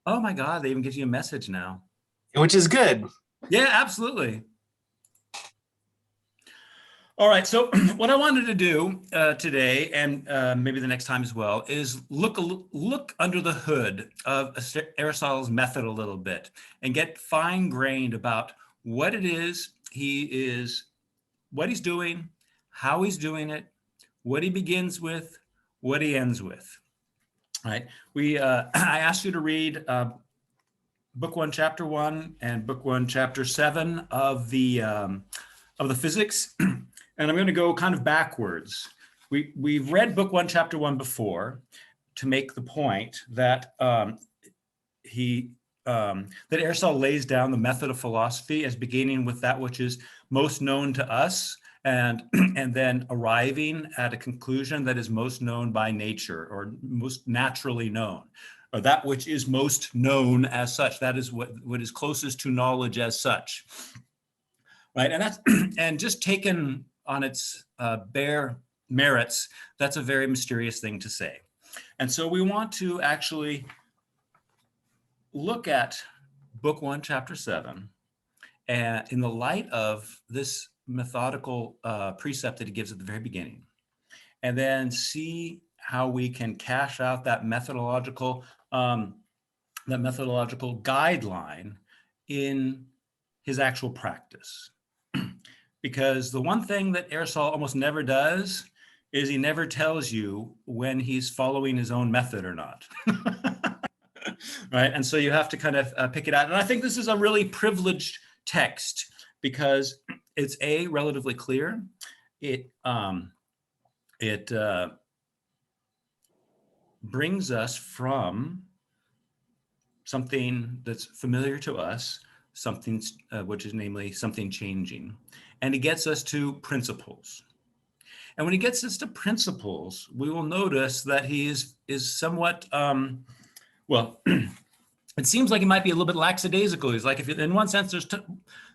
Oh my God, they even give you a message now. Which is good. Yeah, absolutely. All right, so what I wanted to do today, and maybe the next time as well, is look under the hood of Aristotle's method a little bit and get fine-grained about what it is what he's doing, how he's doing it, what he begins with, what he ends with. Right? I asked you to read Book 1, Chapter 1, and Book 1, Chapter 7 of the Physics. And I'm going to go kind of backwards. We've read Book 1, Chapter 1 before to make the point that that Aristotle lays down the method of philosophy as beginning with that which is most known to us, and then arriving at a conclusion that is most known by nature, or most naturally known, or that which is most known as such. That is what is closest to knowledge as such, right? And that's and just taken on its bare merits, that's a very mysterious thing to say. And so we want to actually look at Book 1, Chapter 7, and in the light of this methodical precept that he gives at the very beginning, and then see how we can cash out that methodological guideline in his actual practice. Because the one thing that Aristotle almost never does is he never tells you when he's following his own method or not. Right? And so you have to kind of pick it out. And I think this is a really privileged text because it's relatively clear. It brings us from something that's familiar to us, something which is namely something changing, and it gets us to principles. And when he gets us to principles, we will notice that he is somewhat well. It seems like he might be a little bit lackadaisical. He's like, if in one sense there's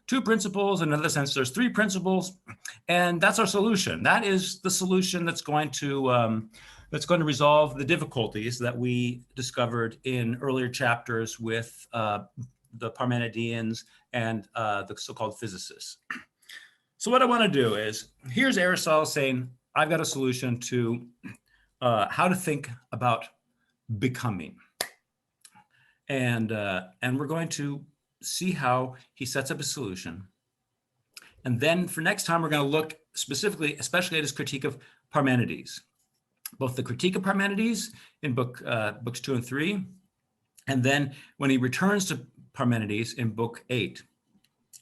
two principles, in another sense there's three principles, and that's our solution. That is the solution that's going to resolve the difficulties that we discovered in earlier chapters with the Parmenideans and the so-called physicists. So what I want to do is, here's Aristotle saying, I've got a solution to how to think about becoming. And we're going to see how he sets up a solution. And then for next time, we're going to look specifically, especially at his critique of Parmenides, both the critique of Parmenides in books 2 and 3, and then when he returns to Parmenides in book 8,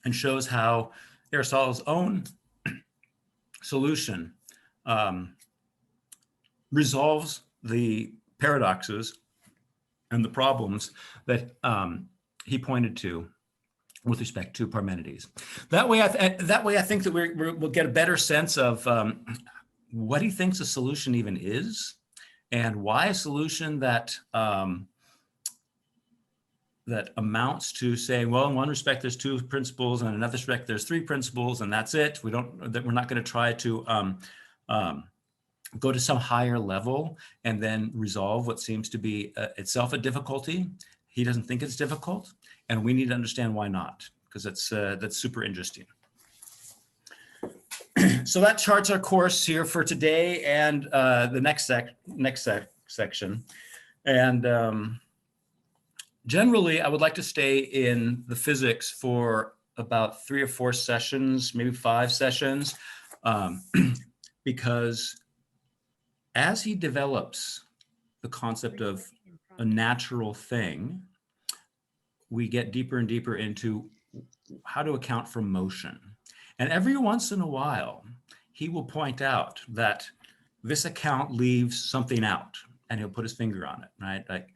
and shows how Aristotle's own solution resolves the paradoxes and the problems that he pointed to with respect to Parmenides. That way, I think that we'll get a better sense of what he thinks a solution even is, and why a solution that that amounts to saying, well, in one respect there's two principles, and in another respect there's three principles, and that's it. We're not going to try to go to some higher level and then resolve what seems to be itself a difficulty. He doesn't think it's difficult, and we need to understand why not, because that's super interesting. So that charts our course here for today and the next section. And generally, I would like to stay in the physics for about 3 or 4 sessions, maybe 5 sessions, because as he develops the concept of a natural thing, we get deeper and deeper into how to account for motion. And every once in a while, he will point out that this account leaves something out, and he'll put his finger on it, right? Like,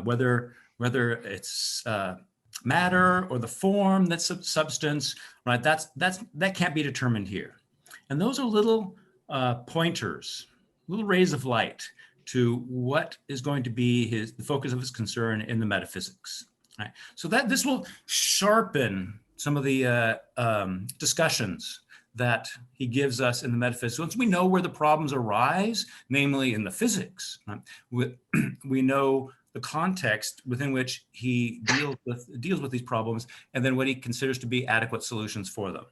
whether it's matter or the form that's substance, right? That can't be determined here. And those are little pointers, little rays of light to what is going to be the focus of his concern in the metaphysics. Right? So that this will sharpen some of the discussions that he gives us in the metaphysics. Once we know where the problems arise, namely in the physics, right? we know the context within which he deals with these problems, and then what he considers to be adequate solutions for them.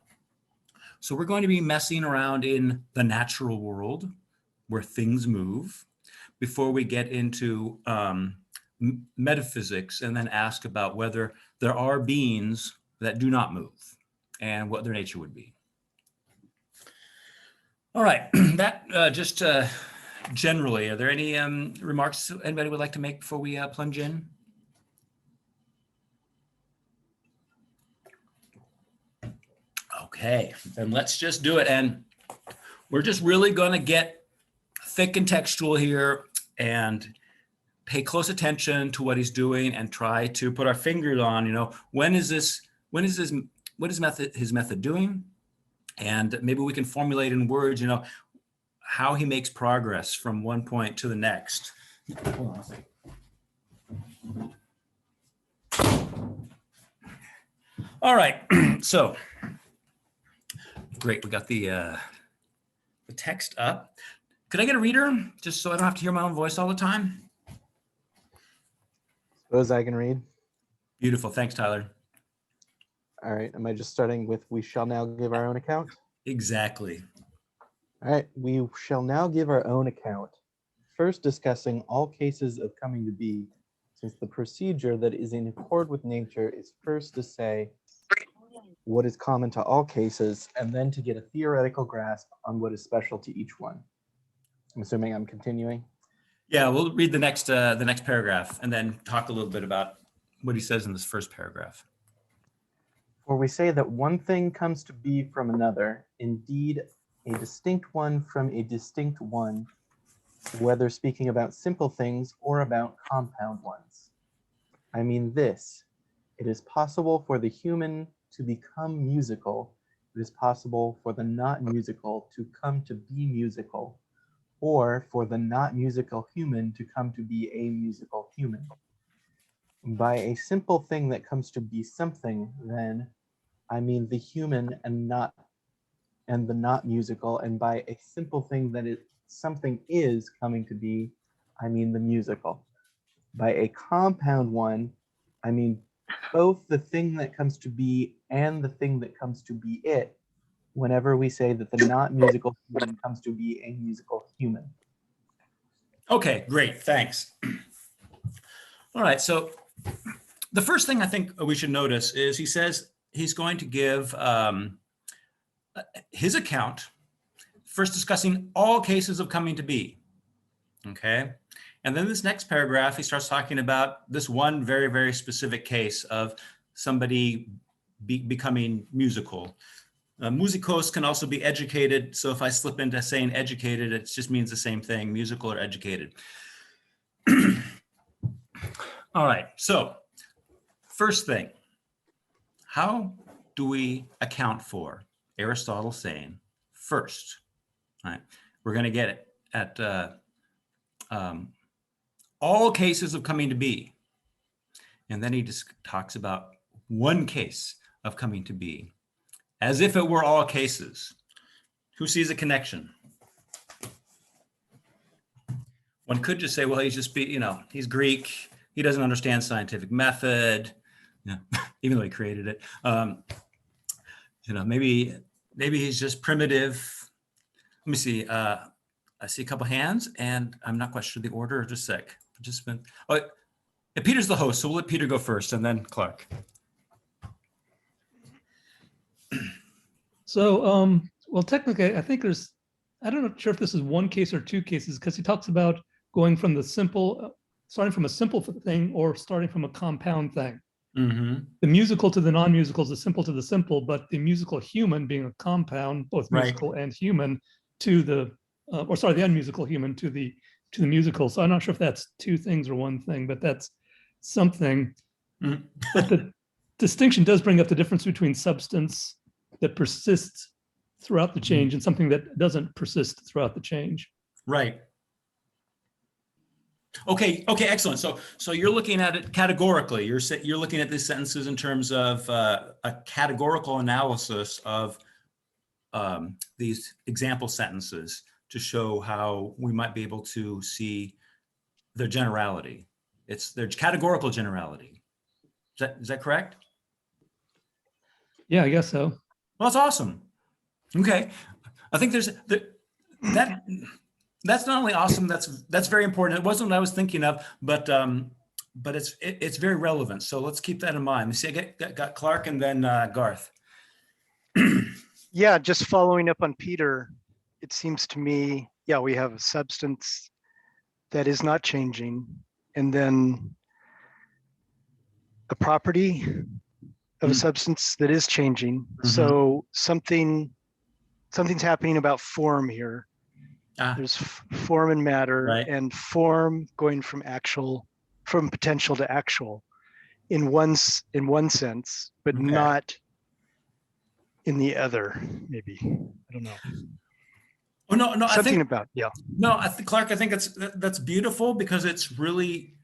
So we're going to be messing around in the natural world where things move before we get into metaphysics and then ask about whether there are beings that do not move and what their nature would be. All right, that just generally, are there any remarks anybody would like to make before we plunge in? Okay, then let's just do it. And we're just really going to get thick and textual here and pay close attention to what he's doing and try to put our fingers on, what is his method doing? And maybe we can formulate in words, how he makes progress from one point to the next. Hold on a second. All right, so great, we got the text up. Could I get a reader, just so I don't have to hear my own voice all the time? Suppose I can read. Beautiful, thanks, Tyler. All right, am I just starting with "we shall now give our own account"? Exactly. All right, we shall now give our own account, first discussing all cases of coming to be, since the procedure that is in accord with nature is first to say what is common to all cases, and then to get a theoretical grasp on what is special to each one. I'm assuming I'm continuing. Yeah, we'll read the next paragraph and then talk a little bit about what he says in this first paragraph. For we say that one thing comes to be from another, indeed a distinct one from a distinct one, whether speaking about simple things or about compound ones. I mean this, it is possible for the human to become musical, it is possible for the not musical to come to be musical, or for the not musical human to come to be a musical human. By a simple thing that comes to be something, then, I mean the human and the not musical, and by a simple thing that something is coming to be, I mean the musical. By a compound one, I mean both the thing that comes to be and the thing that comes to be it, whenever we say that the not musical human comes to be a musical human. Okay, great, thanks. All right, so the first thing I think we should notice is he says he's going to give his account, first discussing all cases of coming to be, okay? And then this next paragraph, he starts talking about this one very, very specific case of somebody becoming musical. Musicos can also be educated, so if I slip into saying educated, it just means the same thing, musical or educated. All right, so first thing, how do we account for Aristotle saying first? All right, we're going to get it at all cases of coming to be. And then he just talks about one case of coming to be, as if it were all cases. Who sees a connection? One could just say, well, he's Greek. He doesn't understand scientific method, even though he created it. Maybe he's just primitive. Let me see. I see a couple hands, and I'm not quite sure the order. Just a sec. Participant. Oh, Peter's the host, so we'll let Peter go first, and then Clark. So, well, technically, I think I'm not sure if this is one case or two cases, because he talks about going from starting from a simple thing or starting from a compound thing. Mm-hmm. The musical to the non-musical is the simple to the simple, but the musical human being a compound, both musical and human, to the unmusical human to the musical. So I'm not sure if that's two things or one thing, but that's something. Mm-hmm. But the distinction does bring up the difference between substance that persists throughout the change and something that doesn't persist throughout the change. Right. Okay, excellent. So you're looking at it categorically. You're looking at these sentences in terms of a categorical analysis of these example sentences to show how we might be able to see their generality. They're categorical generality. Is that correct? Yeah, I guess so. Well, that's awesome. Okay. I think that's not only awesome, that's very important. It wasn't what I was thinking of, but it's very relevant. So let's keep that in mind. You see, I got Clark and then Garth. Yeah, just following up on Peter, it seems to me, yeah, we have a substance that is not changing, and then a property of a substance that is changing. So something's happening about form here. There's form and matter, right. and form going from potential to actual in one sense, but not in the other, maybe. I don't know. Oh, no, Something about, yeah. No, Clark, I think that's beautiful, because it's really,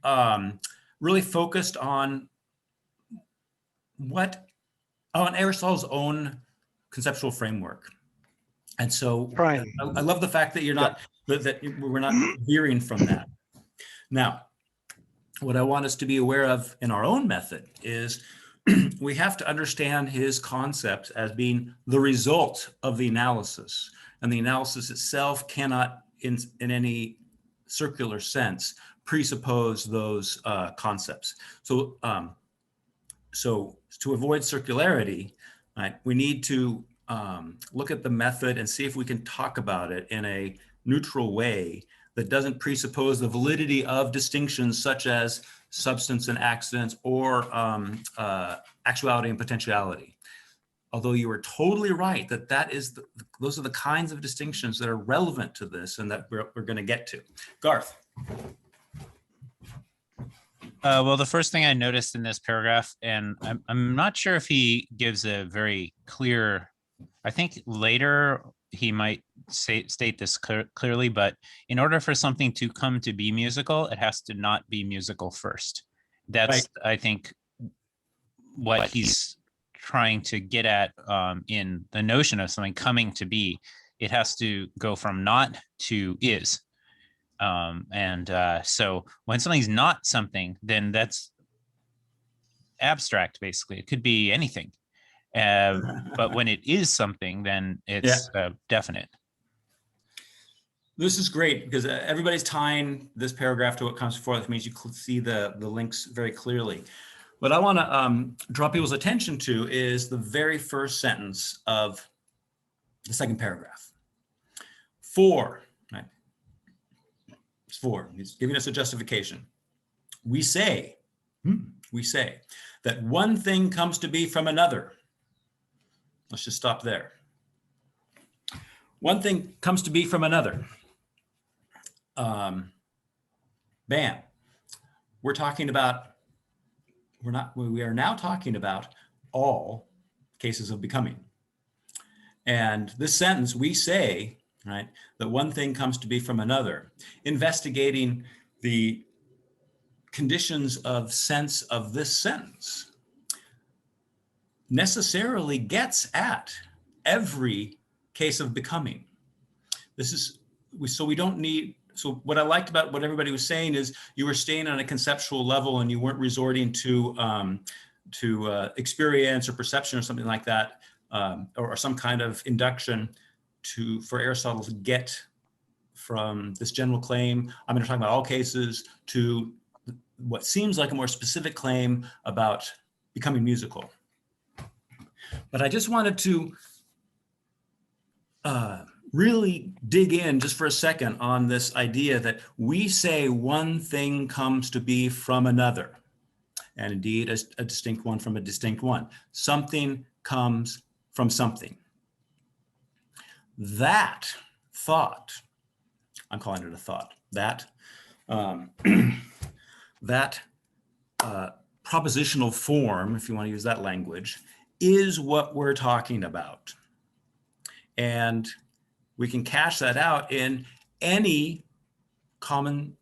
really focused on on Aristotle's own conceptual framework. And so I love the fact that that we're not veering from that. Now, what I want us to be aware of in our own method is we have to understand his concepts as being the result of the analysis. And the analysis itself cannot, in any circular sense, presuppose those concepts. So, so to avoid circularity, right, we need to look at the method and see if we can talk about it in a neutral way that doesn't presuppose the validity of distinctions such as substance and accidents, or actuality and potentiality. Although you are totally right that those are the kinds of distinctions that are relevant to this and that we're going to get to. Garth. Well, the first thing I noticed in this paragraph, and I'm not sure if he gives a very clear, I think later he might state this clearly, but in order for something to come to be musical, it has to not be musical first. That's, right. I think, what he's trying to get at in the notion of something coming to be. It has to go from not to is. So when something's not something, then that's abstract, basically. It could be anything. But when it is something, then it's definite. This is great, because everybody's tying this paragraph to what comes before. That means you see the links very clearly. What I want to draw people's attention to is the very first sentence of the second paragraph. For, right? It's for. He's giving us a justification. We say that one thing comes to be from another. Let's just stop there. One thing comes to be from another. Bam. We are now talking about all cases of becoming. And this sentence, we say, right, that one thing comes to be from another, investigating the conditions of sense of this sentence, necessarily gets at every case of becoming. So we don't need, so what I liked about what everybody was saying is you were staying on a conceptual level and you weren't resorting to experience or perception or something like that, or some kind of induction for Aristotle to get from this general claim, I'm going to talk about all cases, to what seems like a more specific claim about becoming musical. But I just wanted to really dig in just for a second on this idea that we say one thing comes to be from another, and indeed a distinct one from a distinct one. Something comes from something. That thought, I'm calling it a thought, that propositional form, if you want to use that language, is what we're talking about. And we can cash that out in any common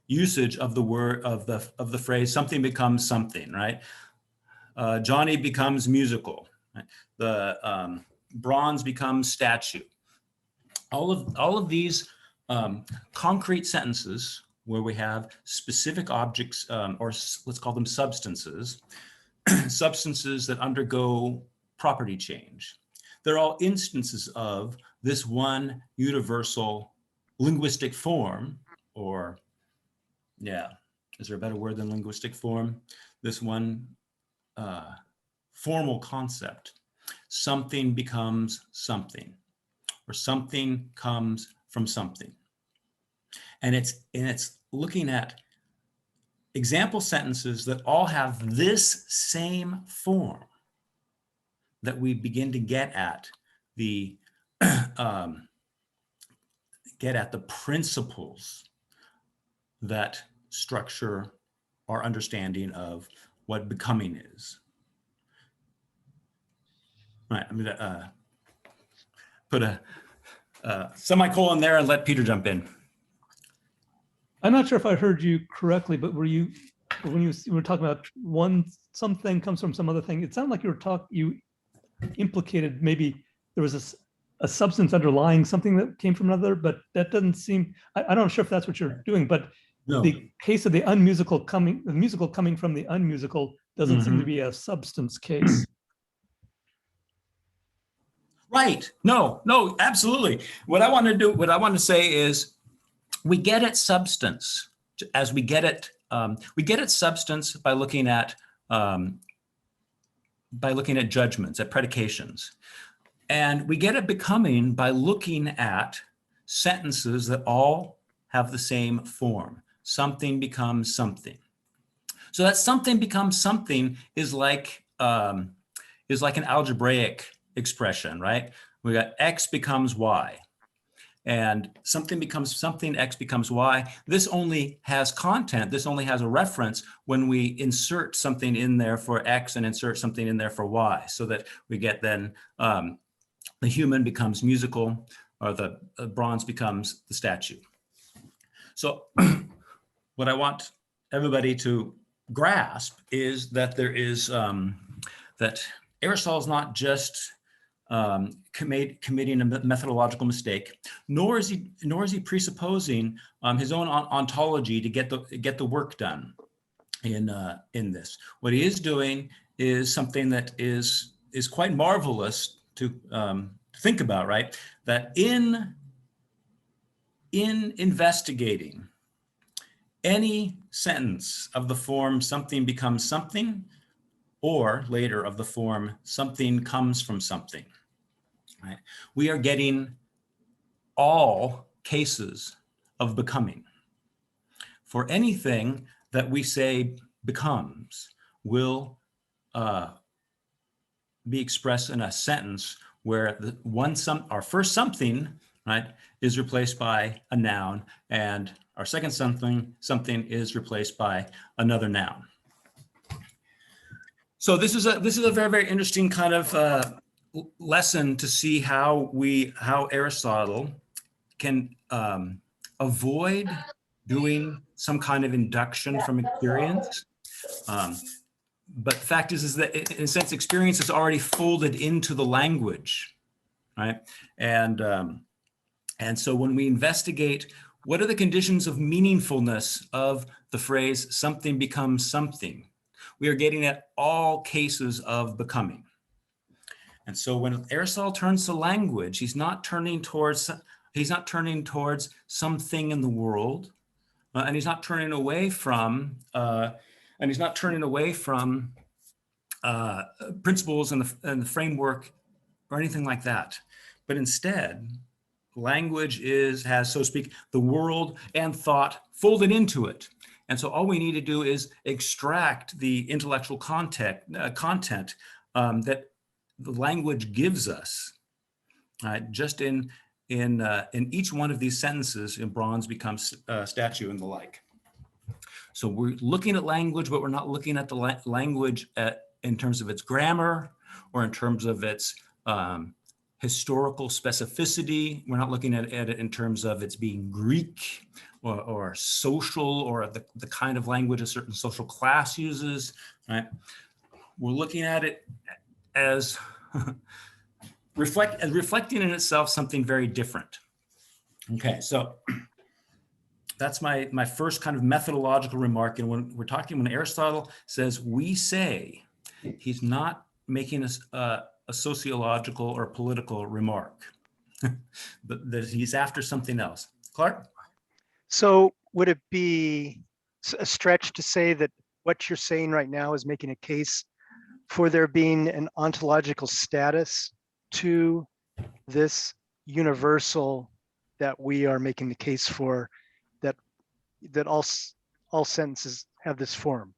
usage of the word, of the phrase, something becomes something, right? Johnny becomes musical, right? The bronze becomes statue. All of these concrete sentences, where we have specific objects, let's call them substances, substances that undergo property change. They're all instances of this one universal linguistic form, or is there a better word than linguistic form? This one formal concept. Something becomes something, or something comes from something. And it's looking at example sentences that all have this same form that we begin to get at the principles that structure our understanding of what becoming is. All right, I'm gonna put a semicolon there and let Peter jump in. I'm not sure if I heard you correctly, but when you were talking about something comes from some other thing, it sounded like you implicated maybe there was a substance underlying something that came from another, but that doesn't seem, I'm not sure if that's what you're doing, but No. the case of the musical coming from the unmusical doesn't seem to be a substance case. Right. No, absolutely. What I want to say is we get at substance as we get at substance by looking at judgments, at predications. And we get at becoming by looking at sentences that all have the same form. Something becomes something. So that something becomes something is like an algebraic expression, right? We got X becomes Y. And something becomes something, X becomes Y. This only has content, this only has a reference when we insert something in there for X and insert something in there for Y, so that we get then the human becomes musical, or the bronze becomes the statue. So what I want everybody to grasp is that there is, that Aristotle is not just committing a methodological mistake, nor is he presupposing his own ontology to get the work done in this. What he is doing is something that is quite marvelous to think about, right? That in investigating any sentence of the form something becomes something, or later of the form something comes from something, right? We are getting all cases of becoming. For anything that we say becomes will be expressed in a sentence where our first something, right, is replaced by a noun, and our second something is replaced by another noun. So this is a very, very interesting kind of lesson to see how Aristotle can avoid doing some kind of induction from experience. But the fact is that in a sense, experience is already folded into the language, right? And so when we investigate what are the conditions of meaningfulness of the phrase something becomes something, we are getting at all cases of becoming. And so when Aristotle turns to language, he's not turning towards something in the world, and he's not turning away from principles and the framework or anything like that. But instead, language has, so to speak, the world and thought folded into it. And so all we need to do is extract the intellectual content that the language gives us. Just in each one of these sentences, in bronze becomes statue and the like. So we're looking at language, but we're not looking at the language in terms of its grammar or in terms of its historical specificity. We're not looking at it in terms of its being Greek or social, or the kind of language a certain social class uses, right? We're looking at it as reflecting in itself something very different. Okay, so that's my first kind of methodological remark. And when Aristotle says we say, he's not making a sociological or political remark, but that he's after something else. Clark? So would it be a stretch to say that what you're saying right now is making a case for there being an ontological status to this universal that we are making the case for, that all sentences have this form?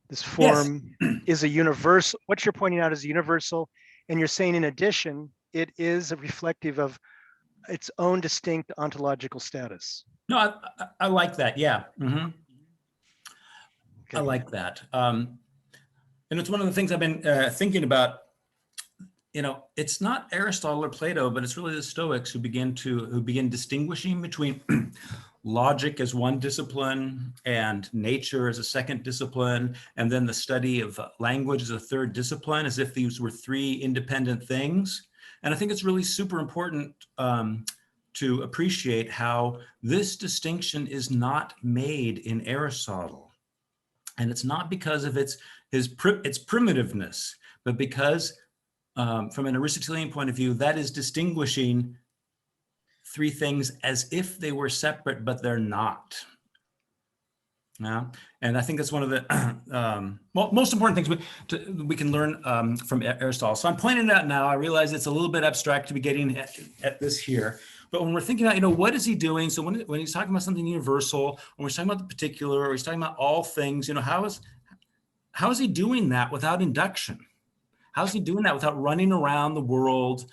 This form is a universal. What you're pointing out is a universal, and you're saying in addition, it is a reflective of its own distinct ontological status. No, I like that. Yeah. Mm-hmm. Okay. I like that. And it's one of the things I've been thinking about. You know, it's not Aristotle or Plato, but it's really the Stoics who begin distinguishing between logic as one discipline and nature as a second discipline, and then the study of language as a third discipline, as if these were three independent things. And I think it's really super important to appreciate how this distinction is not made in Aristotle. And it's not because of its primitiveness, but because from an Aristotelian point of view, that is distinguishing three things as if they were separate, but they're not. Yeah, and I think that's one of the most important things we can learn from Aristotle. So I'm pointing it out now. I realize it's a little bit abstract to be getting at this here, but when we're thinking about, what is he doing? So when he's talking about something universal, when he's talking about the particular, or he's talking about all things, how is he doing that without induction? How's he doing that without running around the world,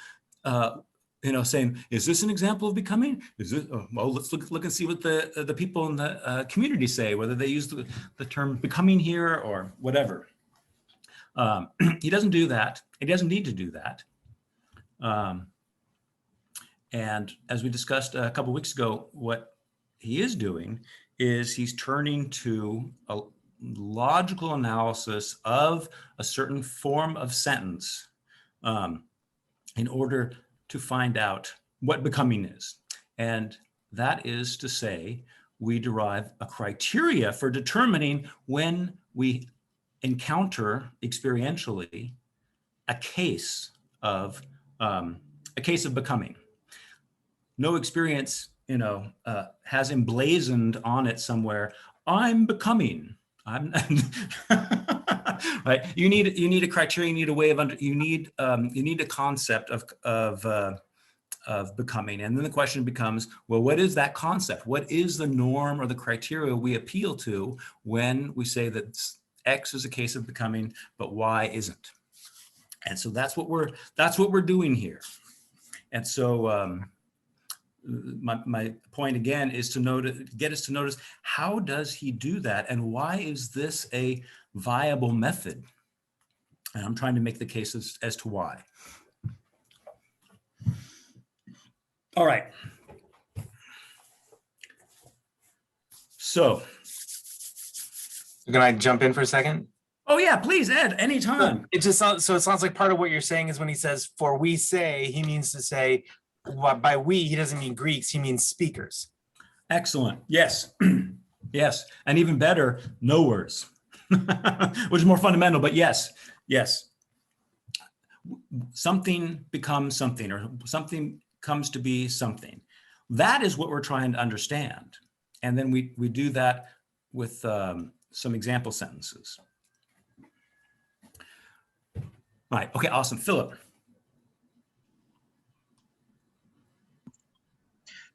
saying, is this an example of becoming? Is this, well, let's look and see what the people in the community say, whether they use the term becoming here or whatever. He doesn't do that. He doesn't need to do that. And as we discussed a couple of weeks ago, what he is doing is he's turning to a logical analysis of a certain form of sentence in order to find out what becoming is. And that is to say, we derive a criteria for determining when we encounter experientially a case of becoming. No experience, has emblazoned on it somewhere, I'm becoming. Right. You need a criteria. You need a way of you need a concept of becoming, and then the question becomes, well, what is that concept? What is the norm or the criteria we appeal to when we say that X is a case of becoming, but Y isn't? And so that's what we're doing here. And so my point again is to get us to notice, how does he do that, and why is this a viable method? And I'm trying to make the case as to why. All right. So. Can I jump in for a second? Oh yeah, please, Ed, anytime. It sounds like part of what you're saying is when he says, for we say, he means to say, by we, he doesn't mean Greeks, he means speakers. Excellent. Yes. Yes. And even better, knowers, which is more fundamental, but yes. Something becomes something, or something comes to be something. That is what we're trying to understand. And then we do that with some example sentences. Right. Okay, awesome. Philip.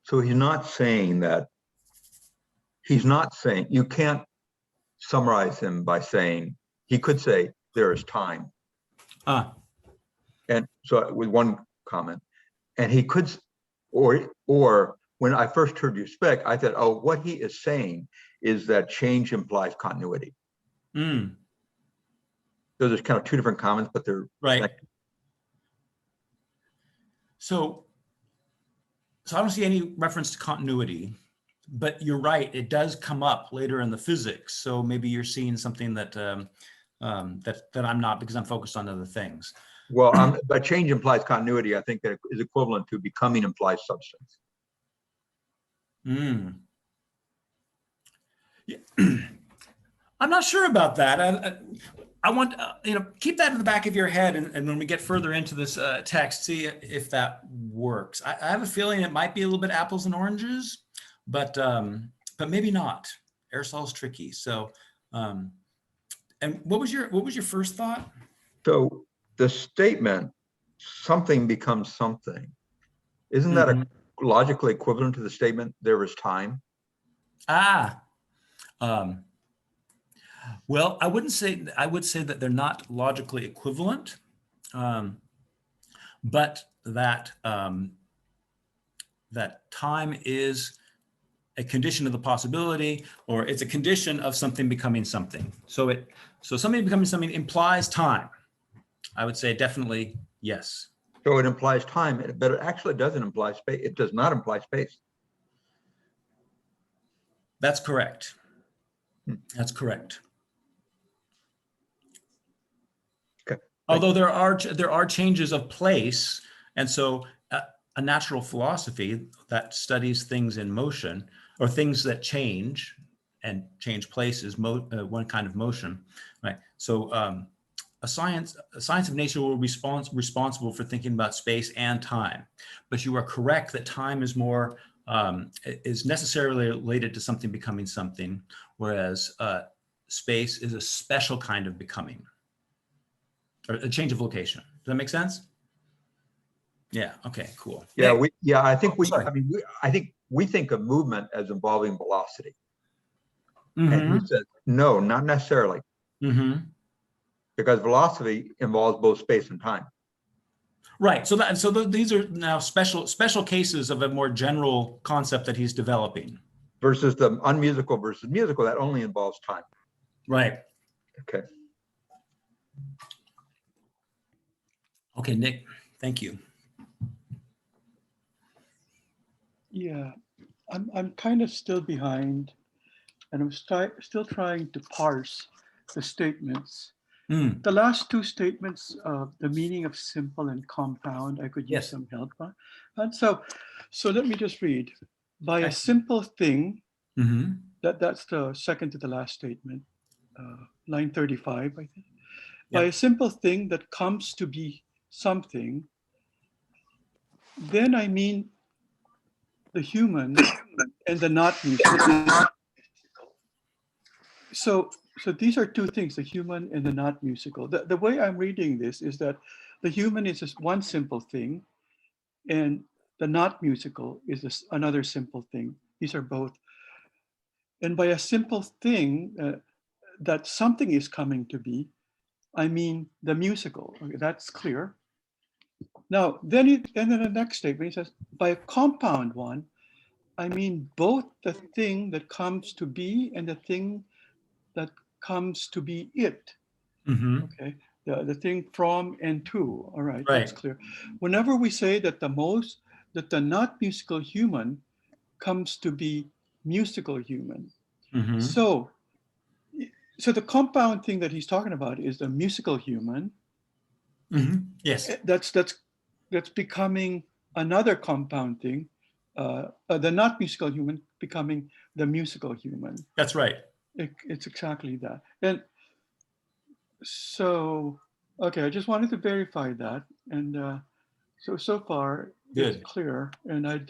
So he's not saying, you can't summarize him by saying, he could say there is time. And so with one comment, and he could, or when I first heard you speak, I thought, oh, what he is saying is that change implies continuity. So there's kind of two different comments, but they're right. Connected. So I don't see any reference to continuity, but you're right, it does come up later in the physics. So maybe you're seeing something that that I'm not, because I'm focused on other things. Well, but change implies continuity. I think that is equivalent to becoming implies substance. I'm not sure about that. I want, keep that in the back of your head. And when we get further into this text, see if that works. I have a feeling it might be a little bit apples and oranges, but maybe not. Aristotle's tricky. So, and what was your first thought? So the statement, something becomes something, isn't that a logically equivalent to the statement, there is time? Well, I would say that they're not logically equivalent, but that that time is a condition of the possibility, or it's a condition of something becoming something. So something becoming something implies time. I would say definitely yes. So it implies time, but it actually doesn't imply space. It does not imply space. That's correct. That's correct. Okay. Although there are changes of place, and so a natural philosophy that studies things in motion, or things that change and change places, one kind of motion, right? So a science of nature will be responsible for thinking about space and time. But you are correct that time is more is necessarily related to something becoming something, whereas space is a special kind of becoming, or a change of location. Does that make sense? Yeah. Okay. Cool. Yeah. I think Sorry. I think we think of movement as involving velocity, Mm-hmm. and he says no, not necessarily, because velocity involves both space and time. Right. So these are now special cases of a more general concept that he's developing. Versus the unmusical versus musical, that only involves time. Right. Okay. Okay, Nick. Thank you. Yeah, I'm kind of still behind, and I'm still trying to parse the statements. The last two statements, the meaning of simple and compound, I could use some help on. And so let me just read. By a simple thing, that's the second to the last statement, line 35, I think. By a simple thing that comes to be something, then I mean the human and the not musical. So these are two things, the human and the not musical. The way I'm reading this is that the human is just one simple thing, and the not musical is another simple thing. These are both. And by a simple thing that something is coming to be, I mean the musical. Okay, that's clear. Now, then in the next statement, he says, by a compound one, I mean both the thing that comes to be and the thing that comes to be it. Okay, the thing from and to. All right, that's clear. Whenever we say that the not musical human comes to be musical human. So the compound thing that he's talking about is the musical human. Yes. That's becoming another compound thing. The not musical human becoming the musical human. That's right. It's exactly that. And so, okay, I just wanted to verify that. And so far Good. it's clear, and I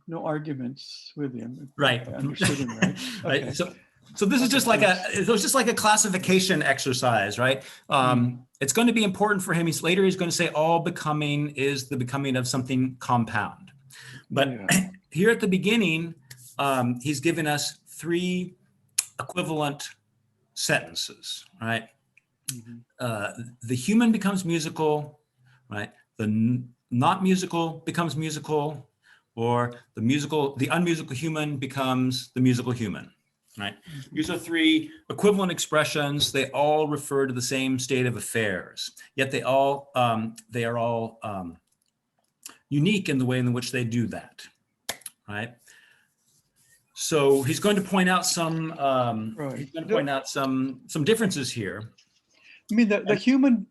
no arguments with him. Right. I understood him, right? Okay. Right. So this is just like a classification exercise, right? It's going to be important for him. He's going to say all becoming is the becoming of something compound. But here at the beginning, he's given us three equivalent sentences, right? The human becomes musical, right? The not musical becomes musical, or the unmusical human becomes the musical human, right? These are three equivalent expressions. They all refer to the same state of affairs, yet they are all unique in the way in which they do that, right? So he's going to point out some some differences here. I mean, the human.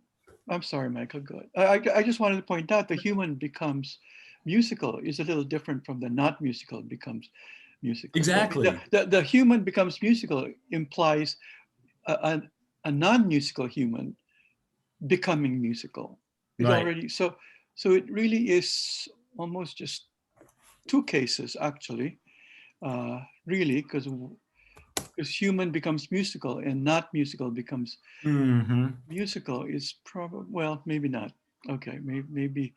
I'm sorry, Michael. Go ahead. I just wanted to point out the human becomes musical is a little different from the not musical becomes. musical. Exactly. The human becomes musical implies a non-musical human becoming musical. It's Right. already so it really is almost just two cases actually, really, because human becomes musical and not musical becomes musical is probably, well, maybe not. Okay, maybe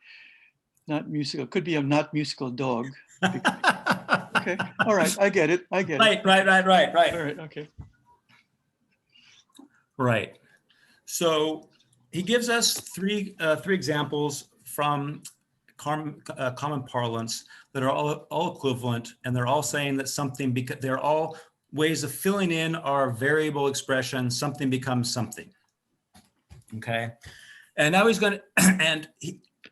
not musical. Could be a not musical dog. Okay, all right, I get it. I get it. Right. All right, okay. Right. So he gives us three examples from common parlance that are all equivalent, and they're all saying that something, because they're all ways of filling in our variable expression, something becomes something. Okay. And now he's going to, and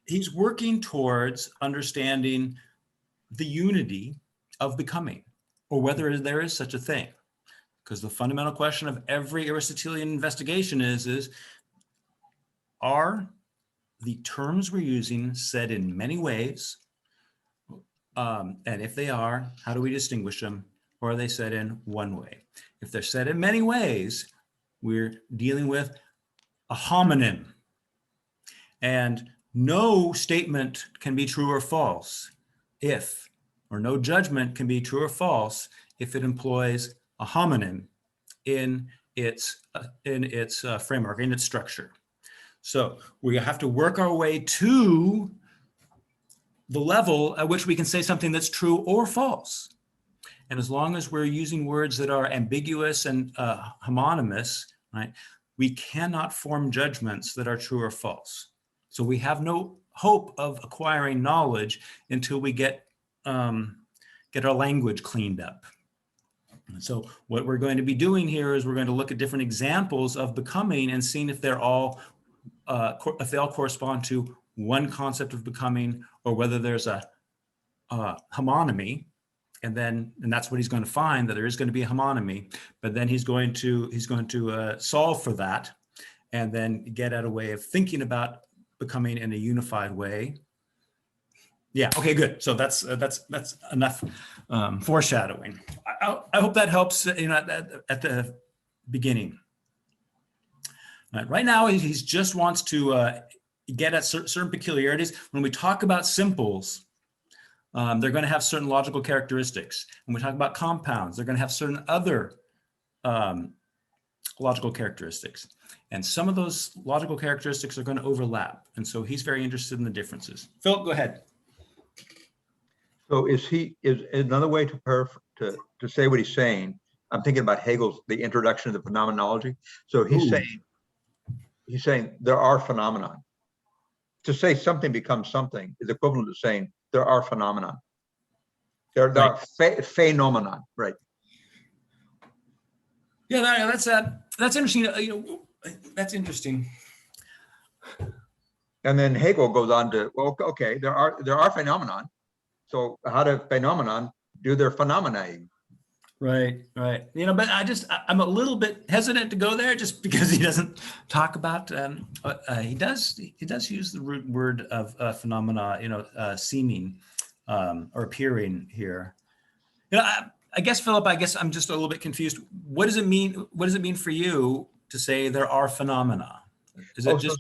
he's working towards understanding the unity of becoming, or whether there is such a thing. Because the fundamental question of every Aristotelian investigation is are the terms we're using said in many ways? And if they are, how do we distinguish them? Or are they said in one way? If they're said in many ways, we're dealing with a homonym. And no statement can be true or false if, or no judgment can be true or false if it employs a homonym in its framework, in its structure. So we have to work our way to the level at which we can say something that's true or false. And as long as we're using words that are ambiguous and homonymous, right, we cannot form judgments that are true or false. So we have no hope of acquiring knowledge until we get our language cleaned up. So what we're going to be doing here is we're going to look at different examples of becoming and seeing if they're all if they all correspond to one concept of becoming, or whether there's a homonymy, and that's what he's going to find, that there is going to be a homonymy. But then he's going to solve for that, and then get at a way of thinking about becoming in a unified way. Yeah. Okay. Good. So that's enough foreshadowing. I hope that helps. At the beginning. Right now, he just wants to get at certain peculiarities. When we talk about simples, they're going to have certain logical characteristics. When we talk about compounds, they're going to have certain other logical characteristics. And some of those logical characteristics are going to overlap. And so he's very interested in the differences. Phil, go ahead. So is another way to say what he's saying? I'm thinking about Hegel's The Introduction to the Phenomenology. So he's saying there are phenomena. To say something becomes something is equivalent to saying there are phenomena. There are phenomenon, right? Yeah, that's interesting. That's interesting. And then Hegel goes on to, well, okay, there are phenomenon. So how do phenomenon do their phenomena? Right. But I'm a little bit hesitant to go there just because he doesn't talk about. He does use the root word of phenomena. Seeming or appearing here. I guess Philip. I guess I'm just a little bit confused. What does it mean? What does it mean for you to say there are phenomena? Is it just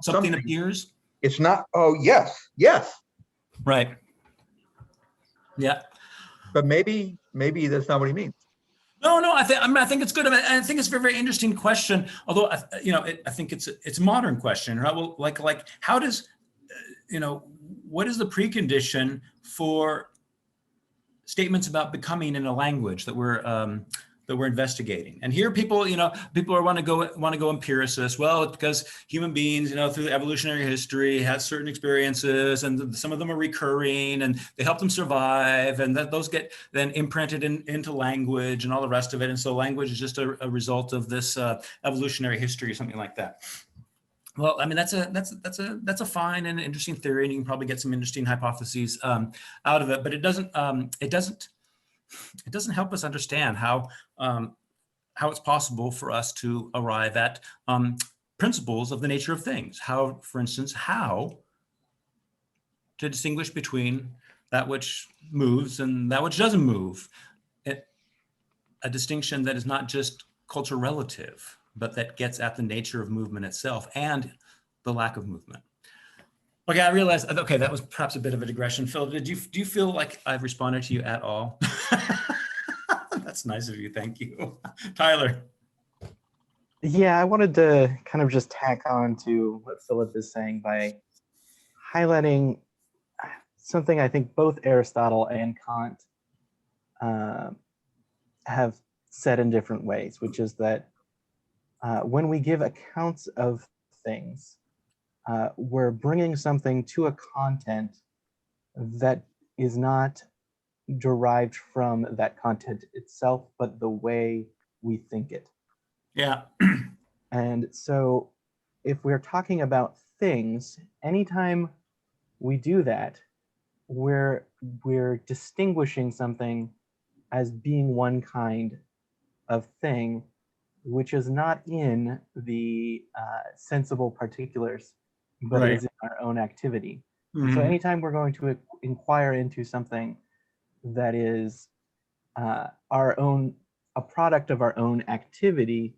something appears? It's not. Oh yes. Right. Yeah. But maybe that's not what he means. No. I think it's good. I think it's a very, very interesting question. Although I think it's a modern question, right? Well, like how does what is the precondition for statements about becoming in a language that we're investigating? And here people want to go empiricist. Well, it's because human beings, through evolutionary history, have certain experiences, and some of them are recurring, and they help them survive, and that those get then imprinted into language and all the rest of it. And so language is just a result of this evolutionary history or something like that. Well, I mean, that's a fine and interesting theory, and you can probably get some interesting hypotheses out of it. But it doesn't help us understand how it's possible for us to arrive at principles of the nature of things. How, for instance, how to distinguish between that which moves and that which doesn't move. A distinction that is not just culture relative, but that gets at the nature of movement itself and the lack of movement. Okay, I realized, okay, that was perhaps a bit of a digression. Phil, do you feel like I've responded to you at all? That's nice of you, thank you. Tyler. Yeah, I wanted to kind of just tack on to what Philip is saying by highlighting something I think both Aristotle and Kant have said in different ways, which is that when we give accounts of things, we're bringing something to a content that is not derived from that content itself, but the way we think it. Yeah. And so if we're talking about things, anytime we do that, we're distinguishing something as being one kind of thing, which is not in the sensible particulars, but Right. is in our own activity. Mhm. So anytime we're going to inquire into something that is a product of our own activity,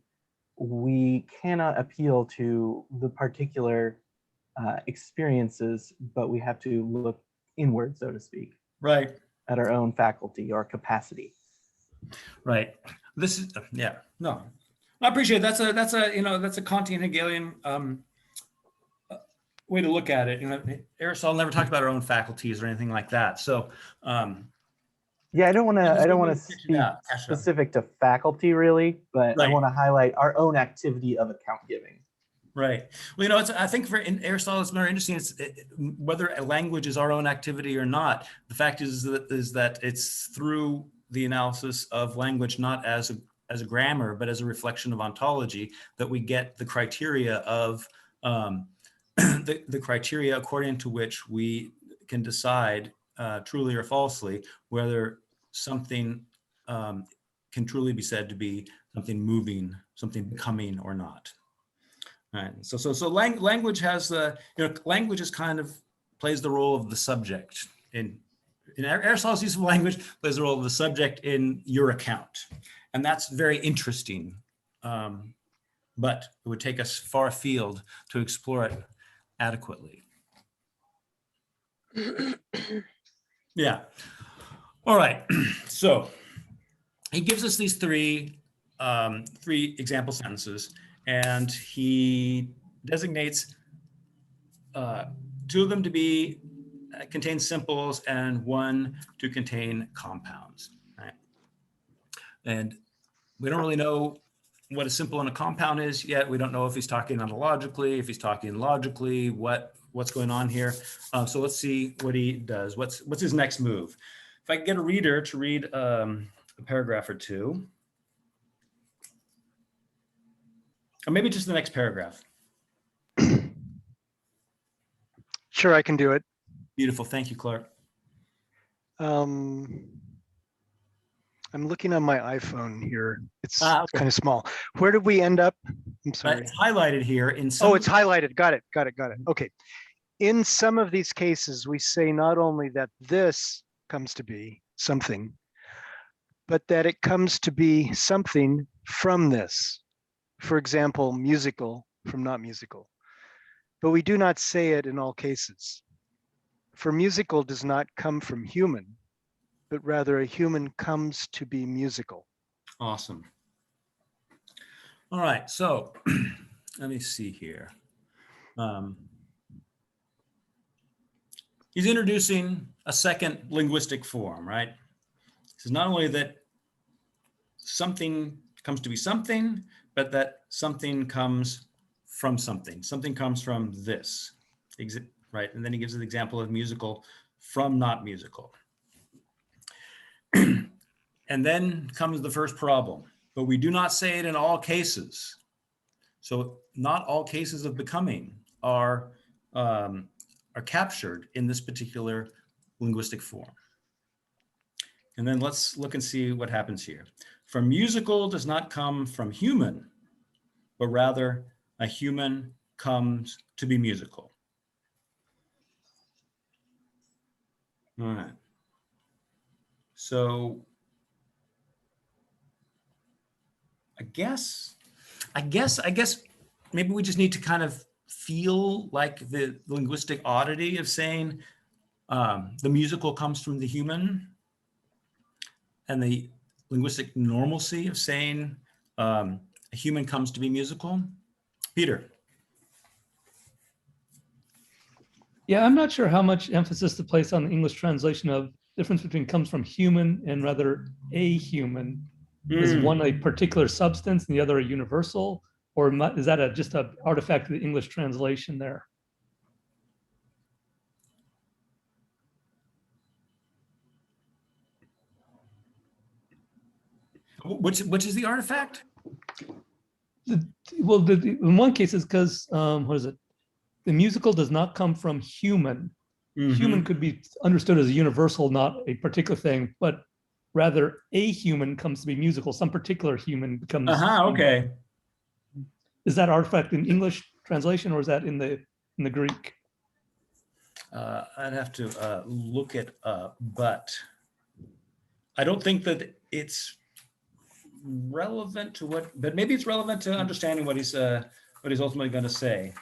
we cannot appeal to the particular experiences, but we have to look inward, so to speak, Right. at our own faculty or capacity. Right. This is yeah. No, I appreciate it. That's a Kantian Hegelian way to look at it. Aristotle never talked about our own faculties or anything like that. So yeah, I don't want to speak out, specific to faculty really, but right. I want to highlight our own activity of account giving. Right. Well, I think in Aristotle, it's very interesting. Whether a language is our own activity or not. The fact is that it's through the analysis of language, not as a grammar, but as a reflection of ontology, that we get the criteria of the criteria according to which we can decide truly or falsely whether something can truly be said to be something moving, something becoming or not. Right. So language has language is kind of plays the role of the subject in Aristotle's use of language plays the role of the subject in your account, and that's very interesting. But it would take us far afield to explore it adequately. Yeah. All right. So he gives us these three example sentences. And he designates two of them to be contain simples and one to contain compounds. Right? And we don't really know what a simple and a compound is yet. We don't know if he's talking analogically, if he's talking logically, what's going on here. So let's see what he does. What's his next move? If I can get a reader to read a paragraph or two. Or maybe just the next paragraph. Sure, I can do it. Beautiful. Thank you, Clark. I'm looking on my iPhone here. It's okay. kind of small. Where did we end up? I'm sorry. It's highlighted here in some. Oh, it's highlighted. Got it. Okay. In some of these cases, we say not only that this comes to be something, but that it comes to be something from this. For example, musical from not musical. But we do not say it in all cases. For musical does not come from human, but rather a human comes to be musical. Awesome. All right, so let me see here. He's introducing a second linguistic form, right? This is not only that something comes to be something, but that something comes from something. Something comes from this, right? And then he gives an example of musical from not musical. And then comes the first problem, but we do not say it in all cases. So not all cases of becoming are captured in this particular linguistic form. And then let's look and see what happens here. For musical does not come from human, but rather a human comes to be musical. All right. So I guess maybe we just need to kind of feel like the linguistic oddity of saying the musical comes from the human, and the linguistic normalcy of saying a human comes to be musical. Peter. Yeah, I'm not sure how much emphasis to place on the English translation of difference between comes from human and rather a human. Is one a particular substance and the other a universal? Or is that just an artifact of the English translation there? Which is the artifact? Well, in one case, it's because, what is it? The musical does not come from human. Human could be understood as a universal, not a particular thing, but rather a human comes to be musical. Some particular human becomes. Okay. Is that artifact in English translation, or is that in the Greek? I'd have to look it up, but I don't think that it's relevant to but maybe it's relevant to understanding what he's ultimately going to say.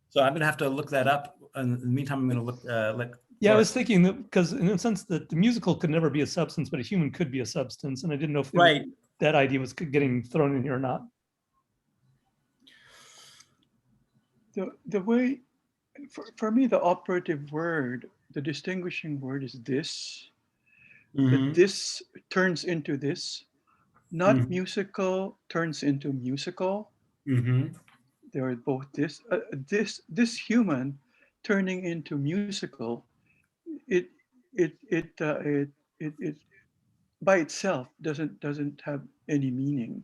So I'm going to have to look that up. In the meantime, I'm going to look. Yeah, I was thinking that because in a sense that the musical could never be a substance, but a human could be a substance, and I didn't know if that idea was getting thrown in here or not. The way, for me, the operative word, the distinguishing word is this. That this turns into this, not musical turns into musical. They are both this. This human turning into musical. It by itself doesn't have any meaning.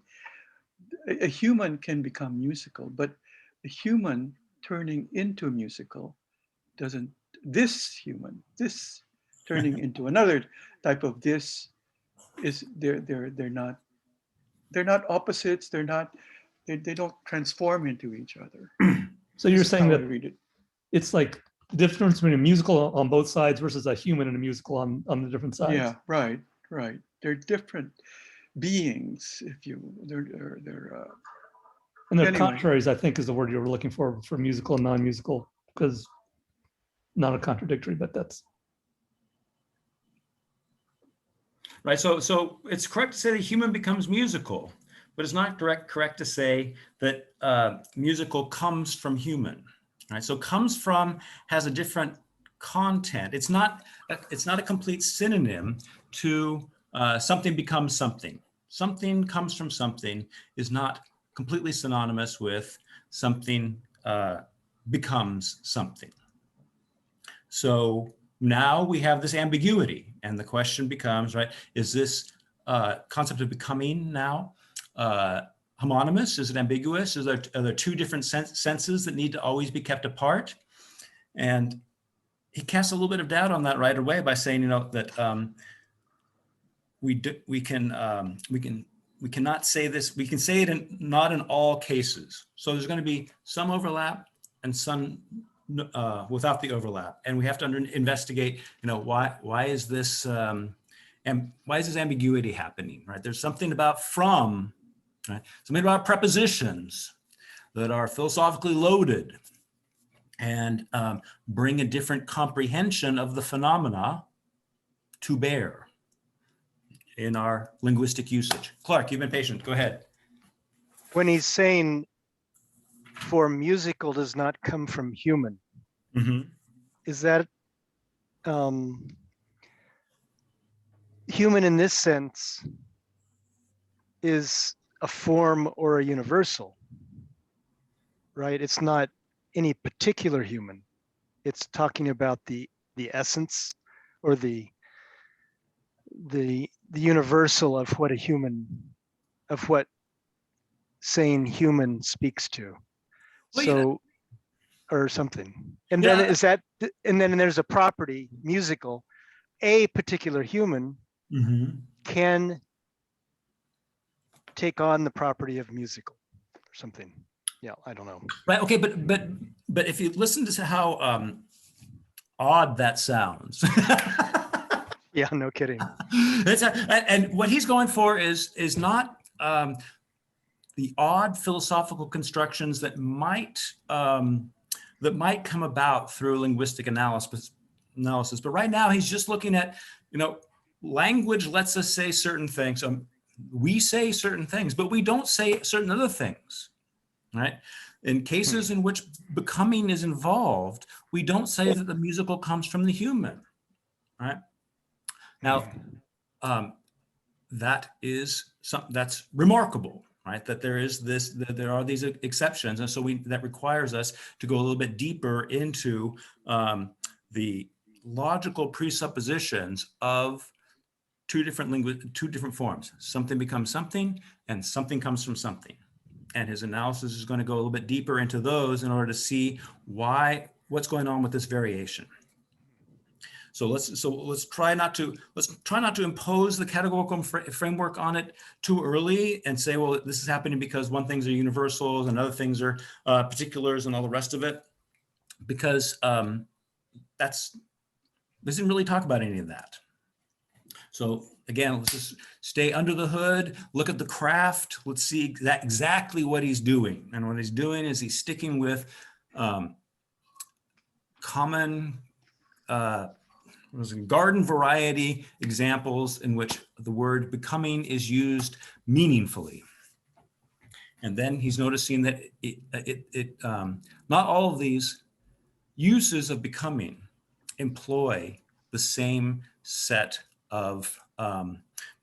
A human can become musical, but a human turning into musical doesn't. This human, this turning into another type of this is they're not opposites. They don't transform into each other. So you're saying that it's like the difference between a musical on both sides versus a human and a musical on the different sides. Yeah, right. They're different beings. They're and they're contraries, I think, is the word you were looking for musical and non-musical, because not a contradictory, but that's right. So it's correct to say that human becomes musical, but it's not correct to say that musical comes from human. Right. So comes from has a different content. It's not a complete synonym to something becomes something. Something comes from something is not completely synonymous with something becomes something. So now we have this ambiguity, and the question becomes, right, is this concept of becoming now homonymous? Is it ambiguous? Are there two different senses that need to always be kept apart? And he casts a little bit of doubt on that right away by saying, that we cannot say this. We can say it not in all cases. So there's going to be some overlap and some without the overlap, and we have to investigate. Why is this and why is this ambiguity happening? Right? There's something about from. Right? Something about prepositions that are philosophically loaded and bring a different comprehension of the phenomena to bear in our linguistic usage. Clark, you've been patient. Go ahead. When he's saying for musical does not come from human, is that human in this sense is a form or a universal, right? It's not any particular human. It's talking about the essence or the universal of what what saying human speaks to. Well, or something. And then and then there's a property, musical, a particular human can take on the property of musical or something. Yeah, I don't know. Right. Okay. But if you listen to how odd that sounds, Yeah, no kidding. And what he's going for is not the odd philosophical constructions that might come about through linguistic analysis. But right now he's just looking at, language lets us say certain things. We say certain things, but we don't say certain other things, right? In cases in which becoming is involved, we don't say that the musical comes from the human, right? Now, that's remarkable, right? That there are these exceptions, and so that requires us to go a little bit deeper into the logical presuppositions of two different forms. Something becomes something, and something comes from something. And his analysis is going to go a little bit deeper into those in order to see what's going on with this variation. So let's try not to impose the categorical framework on it too early and say, well, this is happening because one things are universals and other things are particulars and all the rest of it, because this didn't really talk about any of that. So again, let's just stay under the hood, look at the craft. Let's see exactly what he's doing. And what he's doing is he's sticking with common garden variety examples in which the word becoming is used meaningfully. And then he's noticing that not all of these uses of becoming employ the same set of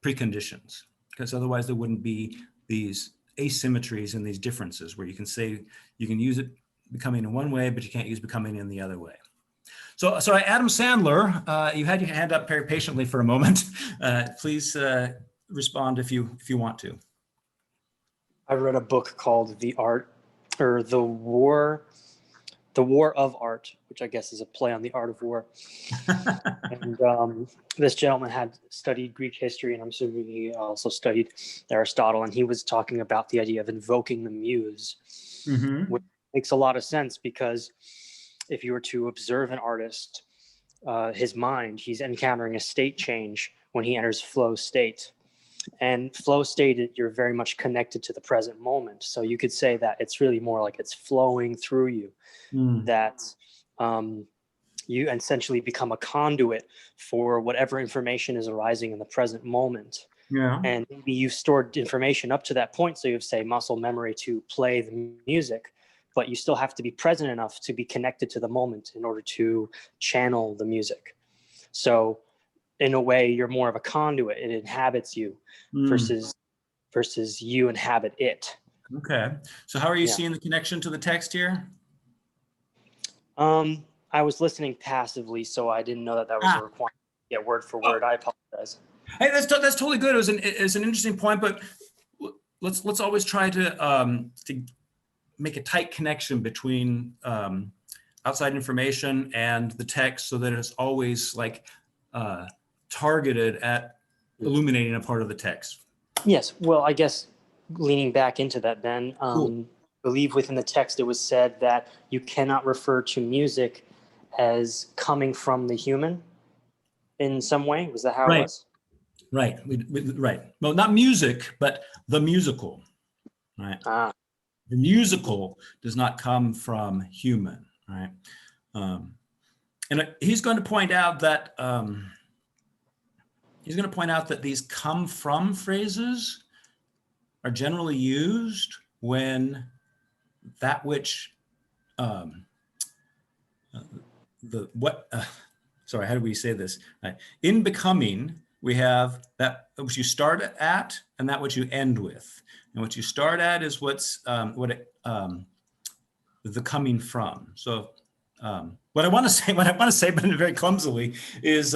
preconditions, because otherwise there wouldn't be these asymmetries and these differences where you can say you can use it becoming in one way, but you can't use becoming in the other way. So Adam Sandler, you had your hand up very patiently for a moment. Please respond if you want to. I read a book called The War of Art, which I guess is a play on the art of war. And this gentleman had studied Greek history, and I'm assuming he also studied Aristotle, and he was talking about the idea of invoking the muse, which makes a lot of sense, because if you were to observe an artist, his mind, he's encountering a state change when he enters flow state. And flow state, you're very much connected to the present moment. So you could say that it's really more like it's flowing through you, that you essentially become a conduit for whatever information is arising in the present moment. Yeah. And maybe you've stored information up to that point, so you have, say, muscle memory to play the music, but you still have to be present enough to be connected to the moment in order to channel the music. So in a way, you're more of a conduit. It inhabits you versus you inhabit it. Okay. So how are you seeing the connection to the text here? I was listening passively, so I didn't know that was a requirement. Yeah, word for word. I apologize. Hey, that's totally good. It's an interesting point, but let's always try to make a tight connection between outside information and the text, so that it's always like targeted at illuminating a part of the text. Yes. Well, I guess leaning back into that, then, Cool. I believe within the text it was said that you cannot refer to music as coming from the human in some way. Was that how it was? Right. Right. Well, not music, but the musical. Right. The musical does not come from human. Right. And he's going to point out that these come from phrases are generally used when that which how do we say this? Right. In becoming, we have that which you start at and that which you end with. And what you start at is the coming from. So what I want to say, but very clumsily, is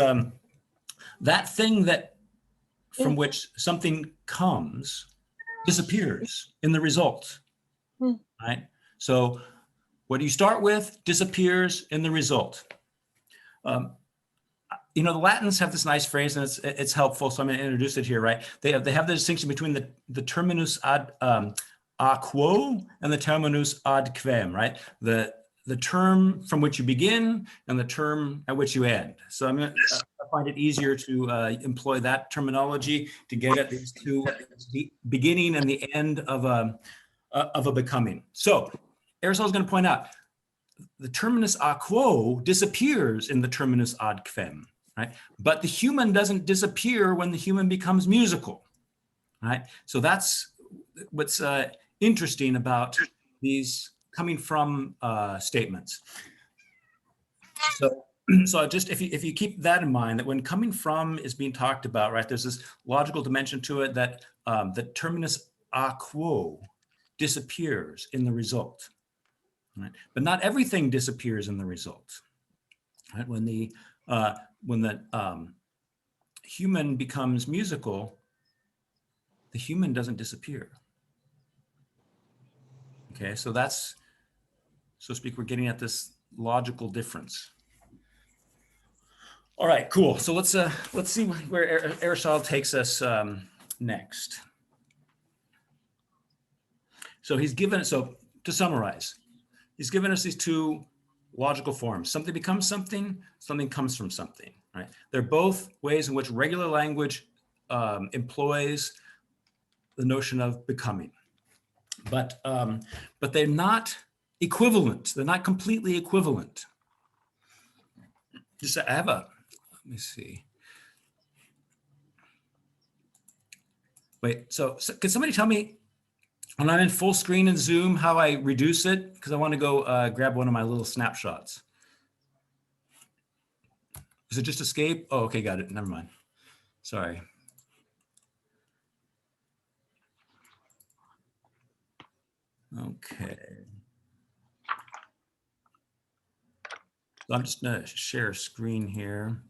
that thing that from which something comes disappears in the result. Right? So what you start with disappears in the result. The Latins have this nice phrase, and it's helpful, so I'm going to introduce it here, right? They have the distinction between the terminus ad quo and the terminus ad quem, right? The term from which you begin and the term at which you end. So I'm going to find it easier to employ that terminology to get at these two, the beginning and the end of a becoming. So Aristotle is going to point out the terminus a quo disappears in the terminus ad quem, right? But the human doesn't disappear when the human becomes musical, right? So that's what's interesting about these coming from statements. So just if you keep that in mind, that when coming from is being talked about, right, there's this logical dimension to it that the terminus a quo disappears in the result, right? But not everything disappears in the result, right? When the human becomes musical, the human doesn't disappear. Okay, so that's, so to speak, we're getting at this logical difference. All right, cool. So let's see where Aristotle takes us next. So he's given, so to summarize, he's given us these two logical forms. Something becomes something, something comes from something, right? They're both ways in which regular language employs the notion of becoming. But they're not equivalent. They're not completely equivalent. Just I have a, let me see. Wait, so can somebody tell me when I'm in full screen in Zoom how I reduce it? Because I want to go grab one of my little snapshots. Is it just escape? Oh, okay, got it. Never mind. Sorry. Okay. So I'm just gonna share a screen here.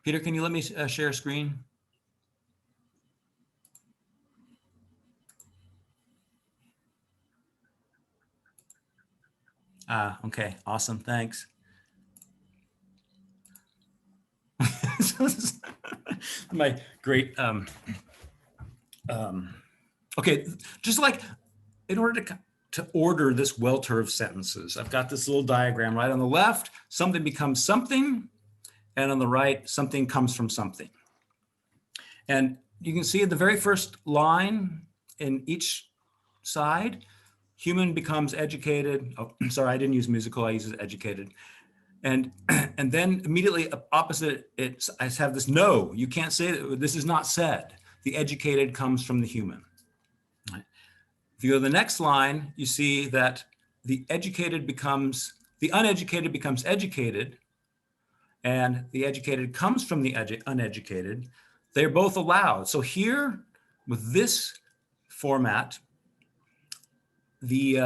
Peter, can you let me share a screen? Okay, awesome, thanks. My great, okay, just like in order to order this welter of sentences, I've got this little diagram right on the left, something becomes something, and on the right, something comes from something. And you can see at the very first line in each side, human becomes educated. Oh, sorry, I didn't use musical, I used educated. And then immediately opposite, I have this no, you can't say that, this is not said. The educated comes from the human. Right? If you go to the next line, you see that the uneducated becomes educated, and the educated comes from the uneducated. They're both allowed. So here, with this format, the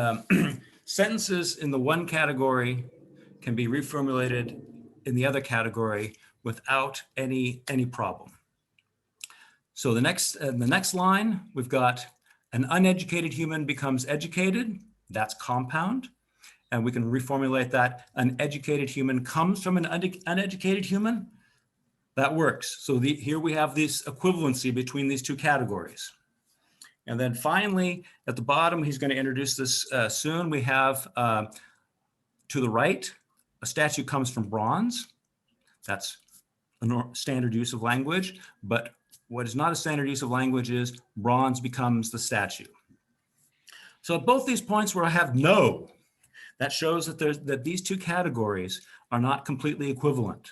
sentences in the one category can be reformulated in the other category without any problem. So the next line, we've got an uneducated human becomes educated. That's compound. And we can reformulate that. An educated human comes from an uneducated human. That works. So here we have this equivalency between these two categories. And then finally, at the bottom, he's going to introduce this soon. We have to the right, a statue comes from bronze. That's a standard use of language. But what is not a standard use of language is bronze becomes the statue. So at both these points where I have no, that shows that these two categories are not completely equivalent.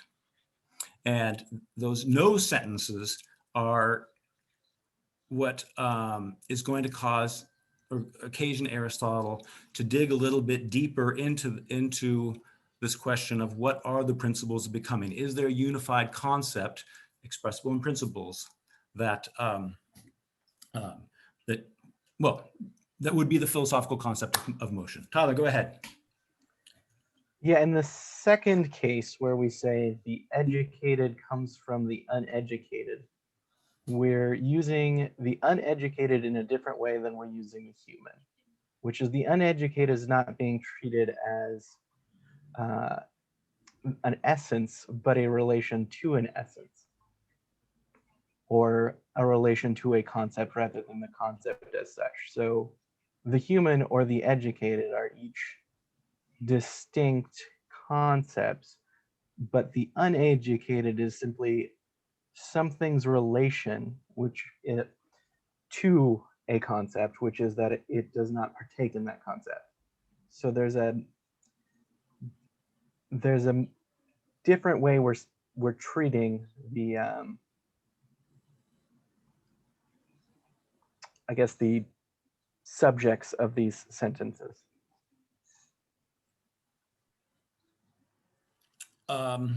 And those no sentences are what is going to cause or occasion Aristotle to dig a little bit deeper into this question of what are the principles of becoming? Is there a unified concept expressible in principles that that would be the philosophical concept of motion? Tyler, go ahead. Yeah, in the second case where we say the educated comes from the uneducated, we're using the uneducated in a different way than we're using the human, which is the uneducated is not being treated as an essence, but a relation to an essence, or a relation to a concept rather than the concept as such. So the human or the educated are each distinct concepts but the uneducated is simply something's relation to a concept, which is that it does not partake in that concept. So there's a different way we're treating the I guess the subjects of these sentences. Well,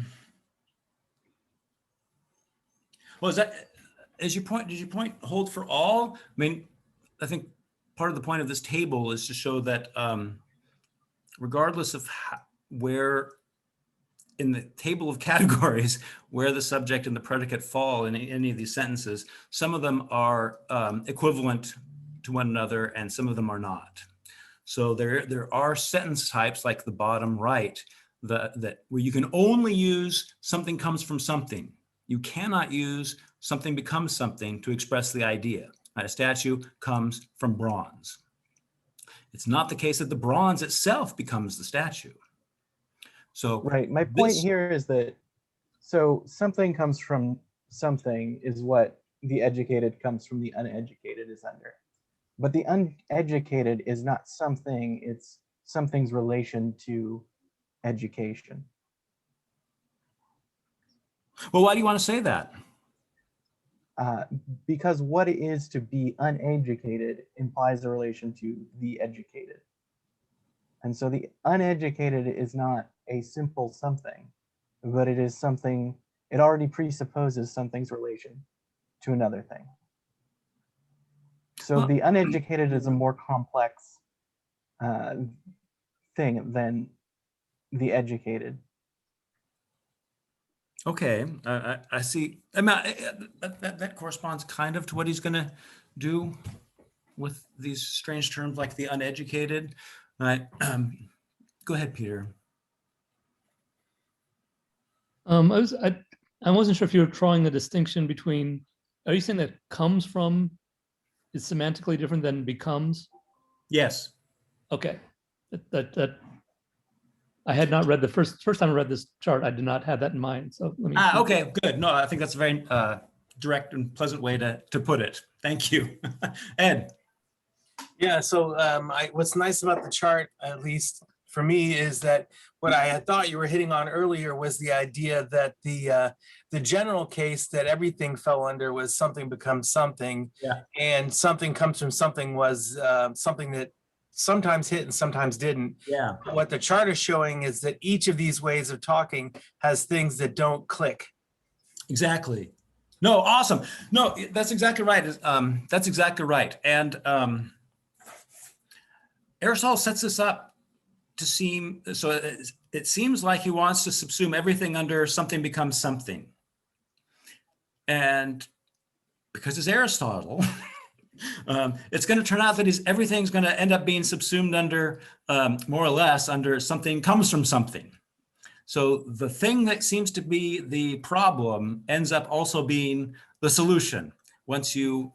is that, is your point, did your point hold for all? I mean, I think part of the point of this table is to show that regardless of where in the table of categories, where the subject and the predicate fall in any of these sentences, some of them are equivalent to one another and some of them are not. So there are sentence types like the bottom right that where you can only use something comes from something. You cannot use something becomes something to express the idea. A statue comes from bronze. It's not the case that the bronze itself becomes the statue. So right, my point here is that, so something comes from something is what the educated comes from the uneducated is under. But the uneducated is not something, it's something's relation to education. Well, why do you want to say that? Because what it is to be uneducated implies a relation to the educated. And so the uneducated is not a simple something, but it is something, it already presupposes something's relation to another thing. So the uneducated is a more complex thing than the educated. Okay, I see. I mean, that corresponds kind of to what he's going to do with these strange terms like the uneducated. Right. Go ahead, Peter. I wasn't sure if you were drawing the distinction between, are you saying that comes from is semantically different than becomes? Yes. Okay. That I had not read the first time I read this chart, I did not have that in mind. So let me. Okay, good. No, I think that's a very direct and pleasant way to put it. Thank you. Ed. Yeah, so what's nice about the chart, at least for me, is that what I had thought you were hitting on earlier was the idea that the general case that everything fell under was something becomes something, yeah, and something comes from something was something that sometimes hit and sometimes didn't. Yeah. What the chart is showing is that each of these ways of talking has things that don't click. Exactly. No, awesome. No, that's exactly right. That's exactly right. And Aristotle sets this up to seem, so it seems like he wants to subsume everything under something becomes something. And because it's Aristotle, it's going to turn out that everything's going to end up being subsumed under, more or less, under something comes from something. So the thing that seems to be the problem ends up also being the solution once you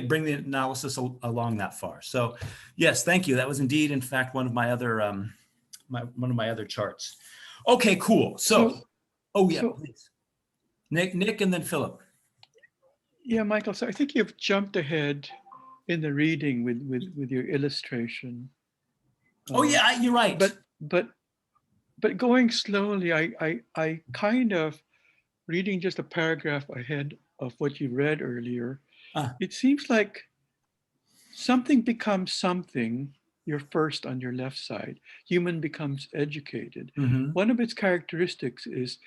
bring the analysis along that far. So yes, thank you. That was indeed, in fact, one of my other one of my other charts. Okay, cool. So please. Nick, and then Philip. Yeah, Michael. So I think you've jumped ahead in the reading with your illustration. Oh yeah, you're right. But going slowly, I kind of reading just a paragraph ahead of what you read earlier. It seems like something becomes something. You're first on your left side. Human becomes educated. Mm-hmm. One of its characteristics is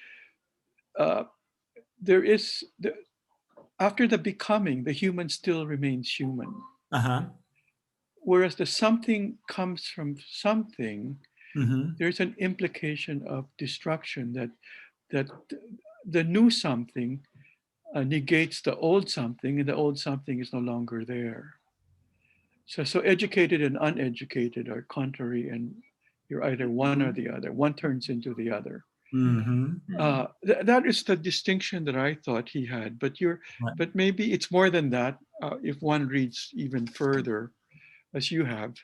after the becoming, the human still remains human. Uh-huh. Whereas the something comes from something, mm-hmm. There's an implication of destruction that the new something negates the old something, and the old something is no longer there. So educated and uneducated are contrary, and you're either one or the other. One turns into the other. Mm-hmm. That is the distinction that I thought he had, but right. But maybe it's more than that if one reads even further, as you have.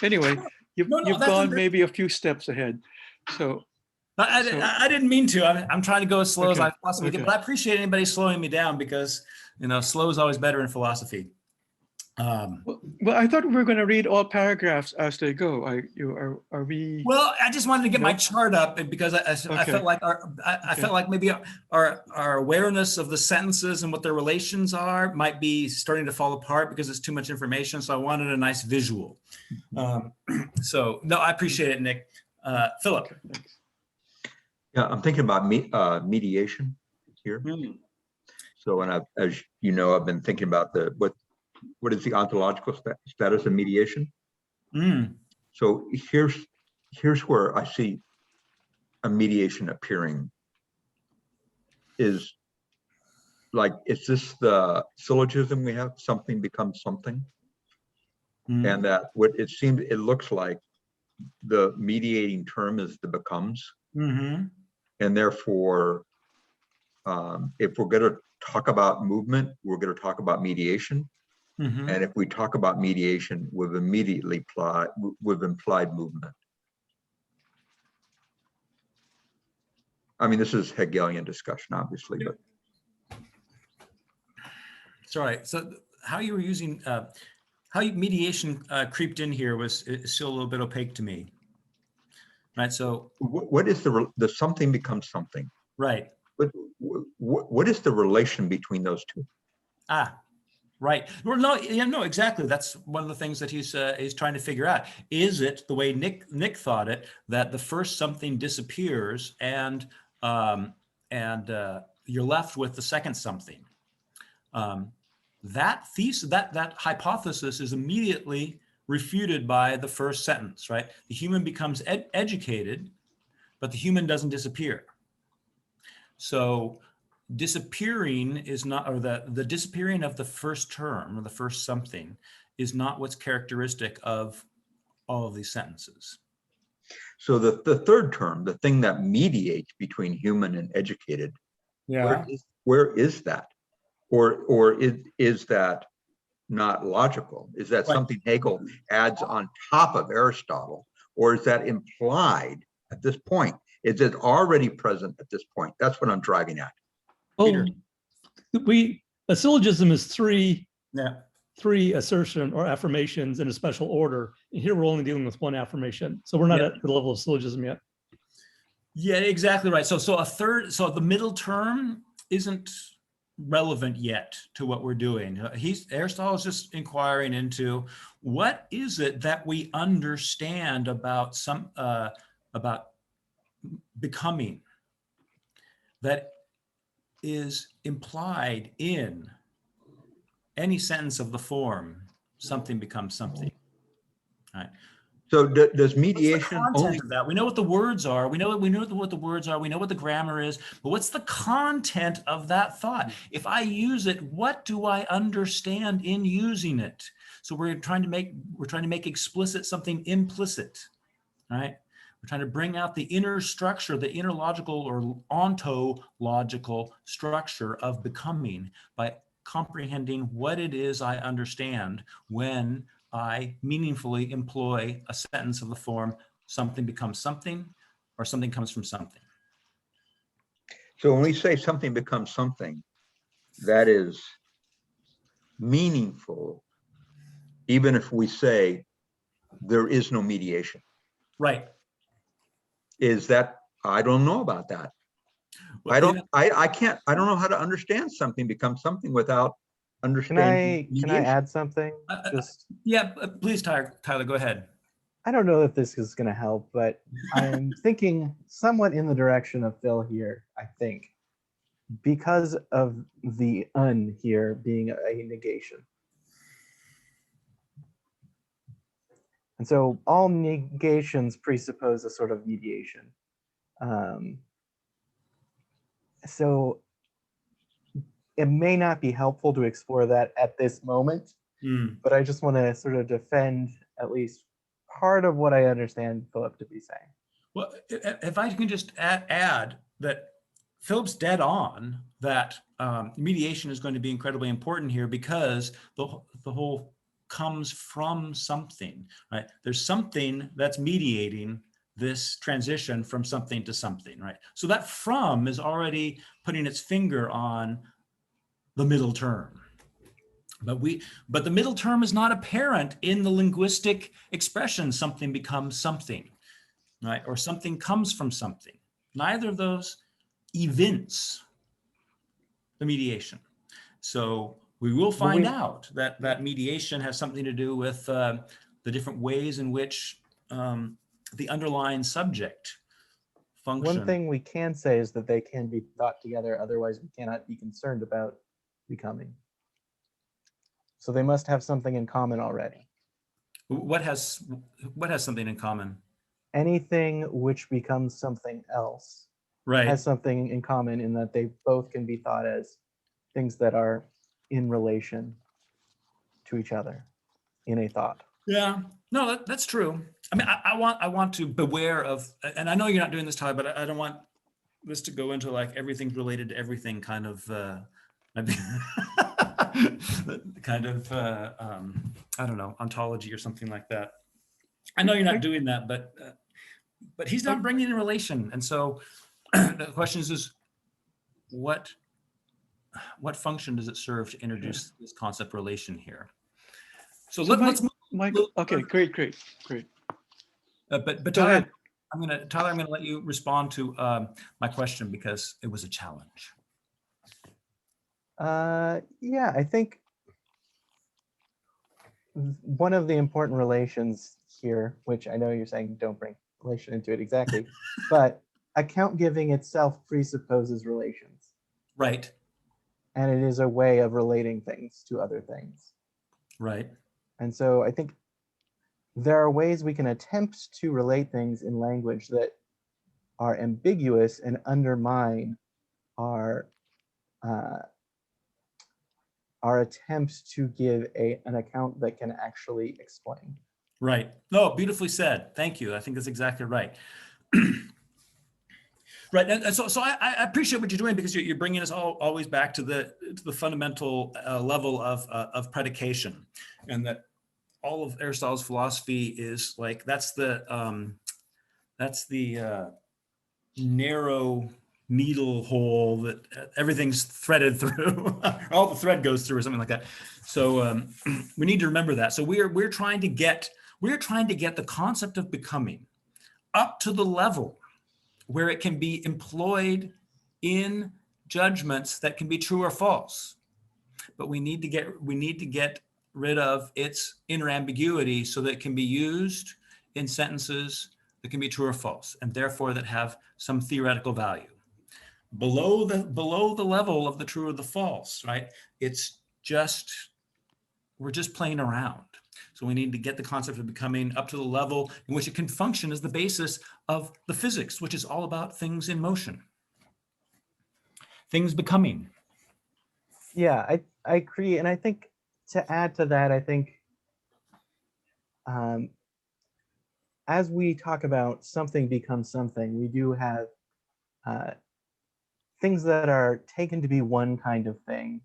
Anyway, you've gone maybe a few steps ahead. So I didn't mean to. I'm trying to go as slow as I possibly can, okay. but I appreciate anybody slowing me down because, slow is always better in philosophy. Well, I thought we were going to read all paragraphs as they go. Are we? Well, I just wanted to get my Nope. chart up because I Okay. felt like I felt like maybe our awareness of the sentences and what their relations are might be starting to fall apart because it's too much information. So I wanted a nice visual. So no, I appreciate it, Nick. Philip. Okay, thanks. Yeah, I'm thinking about mediation here. So, and as you know, I've been thinking about what is the ontological status of mediation. So here's where I see a mediation appearing. Is this the syllogism we have? Something becomes something, and that it looks like the mediating term is the becomes, and therefore, if we're going to talk about movement, we're going to talk about mediation. And if we talk about mediation, we've implied movement. I mean, this is Hegelian discussion, obviously, but. Sorry. So how you were using, how mediation creeped in here is still a little bit opaque to me. Right. So what is the something becomes something? Right. But what is the relation between those two? Right. Well, no, exactly. That's one of the things that he's trying to figure out. Is it the way Nick thought it, that the first something disappears and you're left with the second something? That thesis, that hypothesis is immediately refuted by the first sentence, right? The human becomes educated, but the human doesn't disappear. So disappearing is not, or the disappearing of the first term or the first something is not what's characteristic of all of these sentences. So the third term, the thing that mediates between human and educated, where is that? Or is that not logical? Is that something Hegel adds on top of Aristotle? Or is that implied at this point? Is it already present at this point? That's what I'm driving at. Well, a syllogism is three assertion or affirmations in a special order. And here we're only dealing with one affirmation. So we're not at the level of syllogism yet. Yeah, exactly right. So the middle term isn't relevant yet to what we're doing. Aristotle is just inquiring into what is it that we understand about about becoming that is implied in any sentence of the form something becomes something. All right. So does mediation what's the content of that? We know what the words are. We know what the words are. We know what the grammar is. But what's the content of that thought? If I use it, what do I understand in using it? So we're trying to make explicit something implicit, right? We're trying to bring out the inner structure, the inner logical or ontological structure of becoming by comprehending what it is I understand when I meaningfully employ a sentence of the form, something becomes something, or something comes from something. So when we say something becomes something, that is meaningful, even if we say there is no mediation. Right. Is that, I don't know about that. Well, I don't know how to understand something becomes something without understanding. Can I add something? Please, Tyler, go ahead. I don't know if this is going to help, but I'm thinking somewhat in the direction of Phil here, I think, because of the un here being a negation. And so all negations presuppose a sort of mediation. So it may not be helpful to explore that at this moment, but I just want to sort of defend at least part of what I understand Philip to be saying. Well, if I can just add that Philip's dead on that mediation is going to be incredibly important here because the whole comes from something, right? There's something that's mediating this transition from something to something, right? So that from is already putting its finger on the middle term. But the middle term is not apparent in the linguistic expression, something becomes something, right? Or something comes from something. Neither of those evince the mediation. So we will find out that that mediation has something to do with the different ways in which the underlying subject function. One thing we can say is that they can be thought together, otherwise we cannot be concerned about becoming. So they must have something in common already. What has something in common? Anything which becomes something else Right. has something in common in that they both can be thought as things that are in relation to each other in a thought. Yeah, no, that's true. I mean, I want to beware of, and I know you're not doing this, Ty, but I don't want this to go into like everything's related to everything kind of, kind of, I don't know, ontology or something like that. I know you're not doing that, but he's not bringing in relation, and so the question is what function does it serve to introduce this concept relation here? So let's move. Michael, okay, great. But Go Tyler, ahead. I'm gonna let you respond to my question because it was a challenge. Yeah, I think one of the important relations here, which I know you're saying don't bring relation into it exactly, but account giving itself presupposes relations. Right. And it is a way of relating things to other things. Right. And so I think there are ways we can attempt to relate things in language that are ambiguous and undermine our attempts to give an account that can actually explain. Right. No, beautifully said. Thank you. I think that's exactly right. Right. And so I appreciate what you're doing because you're bringing us always back to the fundamental level of predication, and that all of Aristotle's philosophy is like that's the narrow needle hole that everything's threaded through, all the thread goes through, or something like that. So we need to remember that. So we're trying to get the concept of becoming up to the level where it can be employed in judgments that can be true or false. But we need to get rid of its inner ambiguity so that it can be used in sentences that can be true or false, and therefore that have some theoretical value. Below the level of the true or the false, right? We're just playing around. So we need to get the concept of becoming up to the level in which it can function as the basis of the physics, which is all about things in motion, things becoming. Yeah, I agree. And I think to add to that, I think as we talk about something becomes something, we do have things that are taken to be one kind of thing,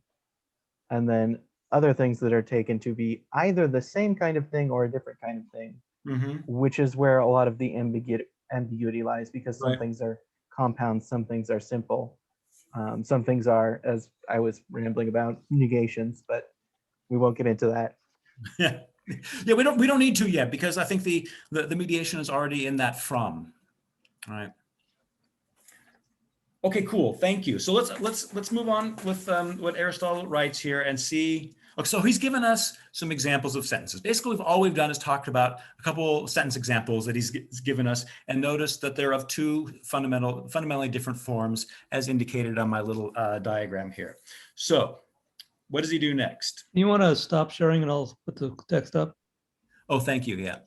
and then other things that are taken to be either the same kind of thing or a different kind of thing, which is where a lot of the ambiguity lies, because some things are compounds, some things are simple, some things are, as I was rambling about, negations, but we won't get into that. Yeah, we don't need to yet, because I think the mediation is already in that from. All right. Okay, cool. Thank you. So let's move on with what Aristotle writes here and see. Okay, so he's given us some examples of sentences. Basically, all we've done is talked about a couple sentence examples that he's given us, and notice that they're of two fundamentally different forms, as indicated on my little diagram here. So, what does he do next? You want to stop sharing and I'll put the text up? Oh, thank you. Yeah.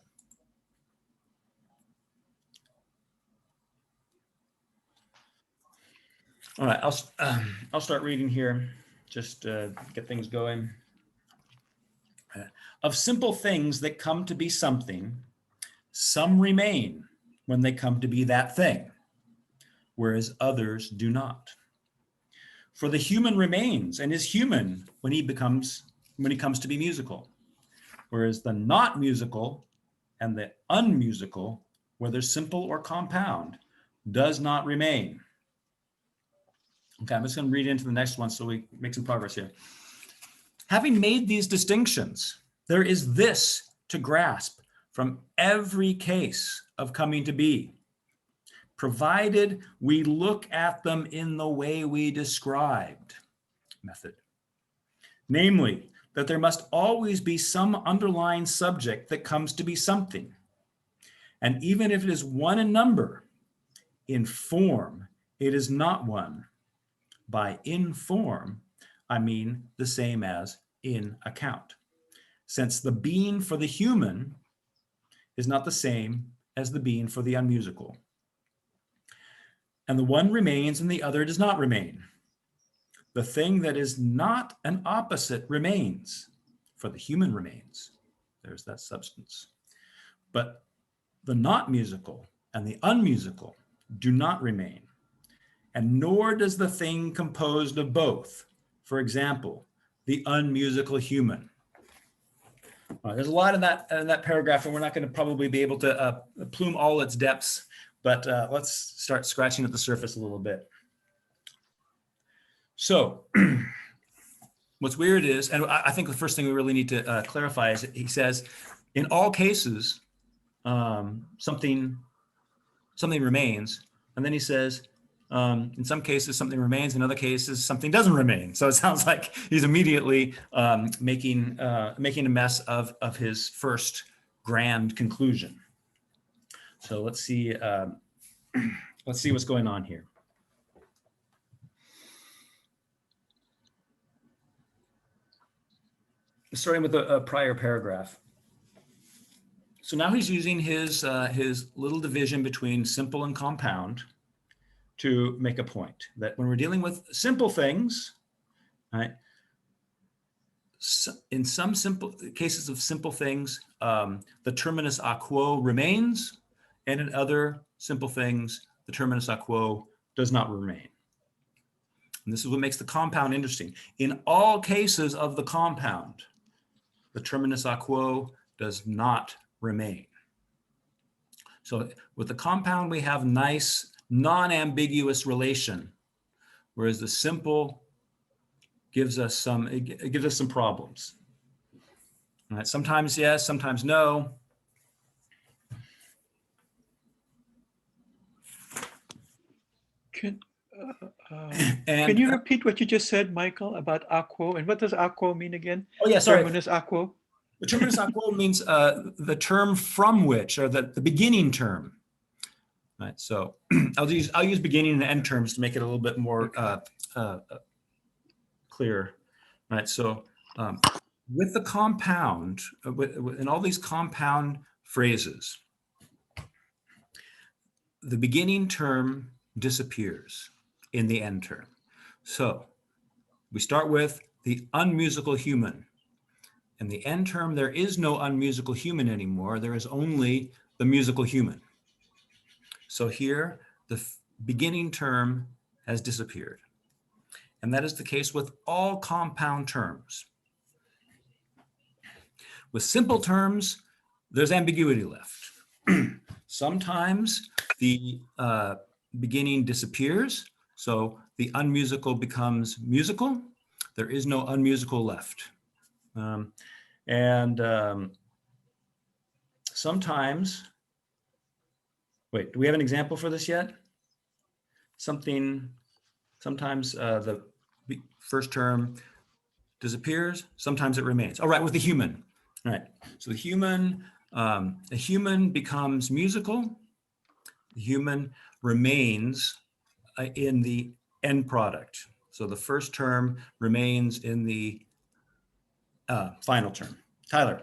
All right, I'll start reading here, just get things going. Of simple things that come to be something, some remain when they come to be that thing, whereas others do not. For the human remains and is human when he comes to be musical, whereas the not musical and the unmusical whether simple or compound, does not remain. Okay, I'm just going to read into the next one so we make some progress here. Having made these distinctions, there is this to grasp from every case of coming to be, provided we look at them in the way we described. Method. Namely, that there must always be some underlying subject that comes to be something. And even if it is one in number, in form, it is not one. By in form, I mean the same as in account, since the being for the human is not the same as the being for the unmusical. And the one remains and the other does not remain. The thing that is not an opposite remains, for the human remains. There's that substance. But the not musical and the unmusical do not remain, and nor does the thing composed of both. For example, the unmusical human. There's a lot in that paragraph, and we're not going to probably be able to plume all its depths, but let's start scratching at the surface a little bit. So what's weird is, and I think the first thing we really need to clarify is he says, in all cases, something remains, and then he says, in some cases, something remains. In other cases, something doesn't remain. So it sounds like he's immediately making a mess of his first grand conclusion. So let's see what's going on here. Starting with a prior paragraph. So now he's using his little division between simple and compound to make a point that when we're dealing with simple things, right, in some simple cases of simple things, the terminus a quo remains, and in other simple things, the terminus a quo does not remain. And this is what makes the compound interesting. In all cases of the compound, the terminus a quo does not remain. So with the compound, we have nice, non-ambiguous relation, whereas the simple gives us some problems. All right, sometimes yes, sometimes no. Can you repeat what you just said, Michael, about a quo? And what does a quo mean again? Oh yeah, sorry. Terminus a quo? The terminus a quo means the term from which, or the beginning term. Right. So I'll use beginning and end terms to make it a little bit more clear. Right. So with the compound, in all these compound phrases, the beginning term disappears in the end term. So we start with the unmusical human. In the end term, there is no unmusical human anymore. There is only the musical human. So here, the beginning term has disappeared. And that is the case with all compound terms. With simple terms, there's ambiguity left. Sometimes the beginning disappears, so the unmusical becomes musical. There is no unmusical left. Sometimes, wait, do we have an example for this yet? Sometimes the first term disappears, sometimes it remains. All right, with the human. All right, so the human becomes musical. The human remains in the end product. So the first term remains in the final term. Tyler.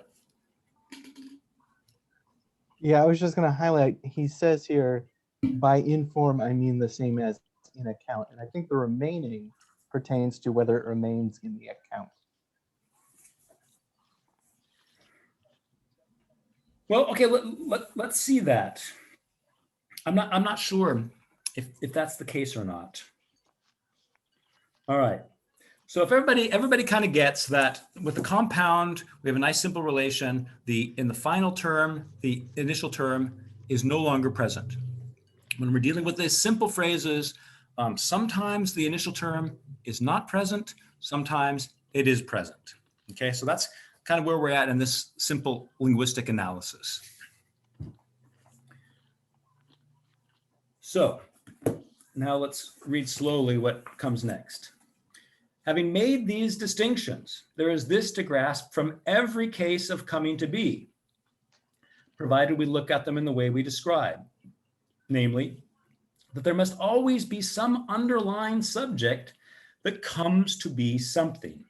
Yeah, I was just going to highlight, he says here, by in form, I mean the same as in account. And I think the remaining pertains to whether it remains in the account. Well, okay, let's see that. I'm not sure if that's the case or not. All right. So if everybody kind of gets that with the compound, we have a nice simple relation. In the final term, the initial term is no longer present. When we're dealing with these simple phrases, sometimes the initial term is not present, sometimes it is present. Okay, so that's kind of where we're at in this simple linguistic analysis. So now let's read slowly what comes next. Having made these distinctions, there is this to grasp from every case of coming to be, provided we look at them in the way we describe, namely, that there must always be some underlying subject that comes to be something.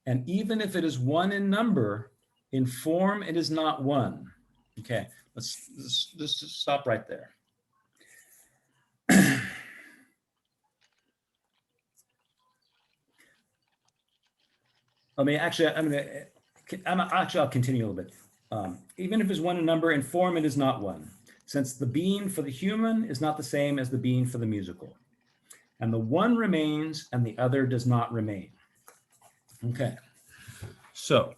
And even if it is one in number, in form it is not one. Okay, let's just stop right there. I'll continue a little bit. Even if it's one in number, in form it is not one, since the being for the human is not the same as the being for the musical. And the one remains and the other does not remain. Okay, so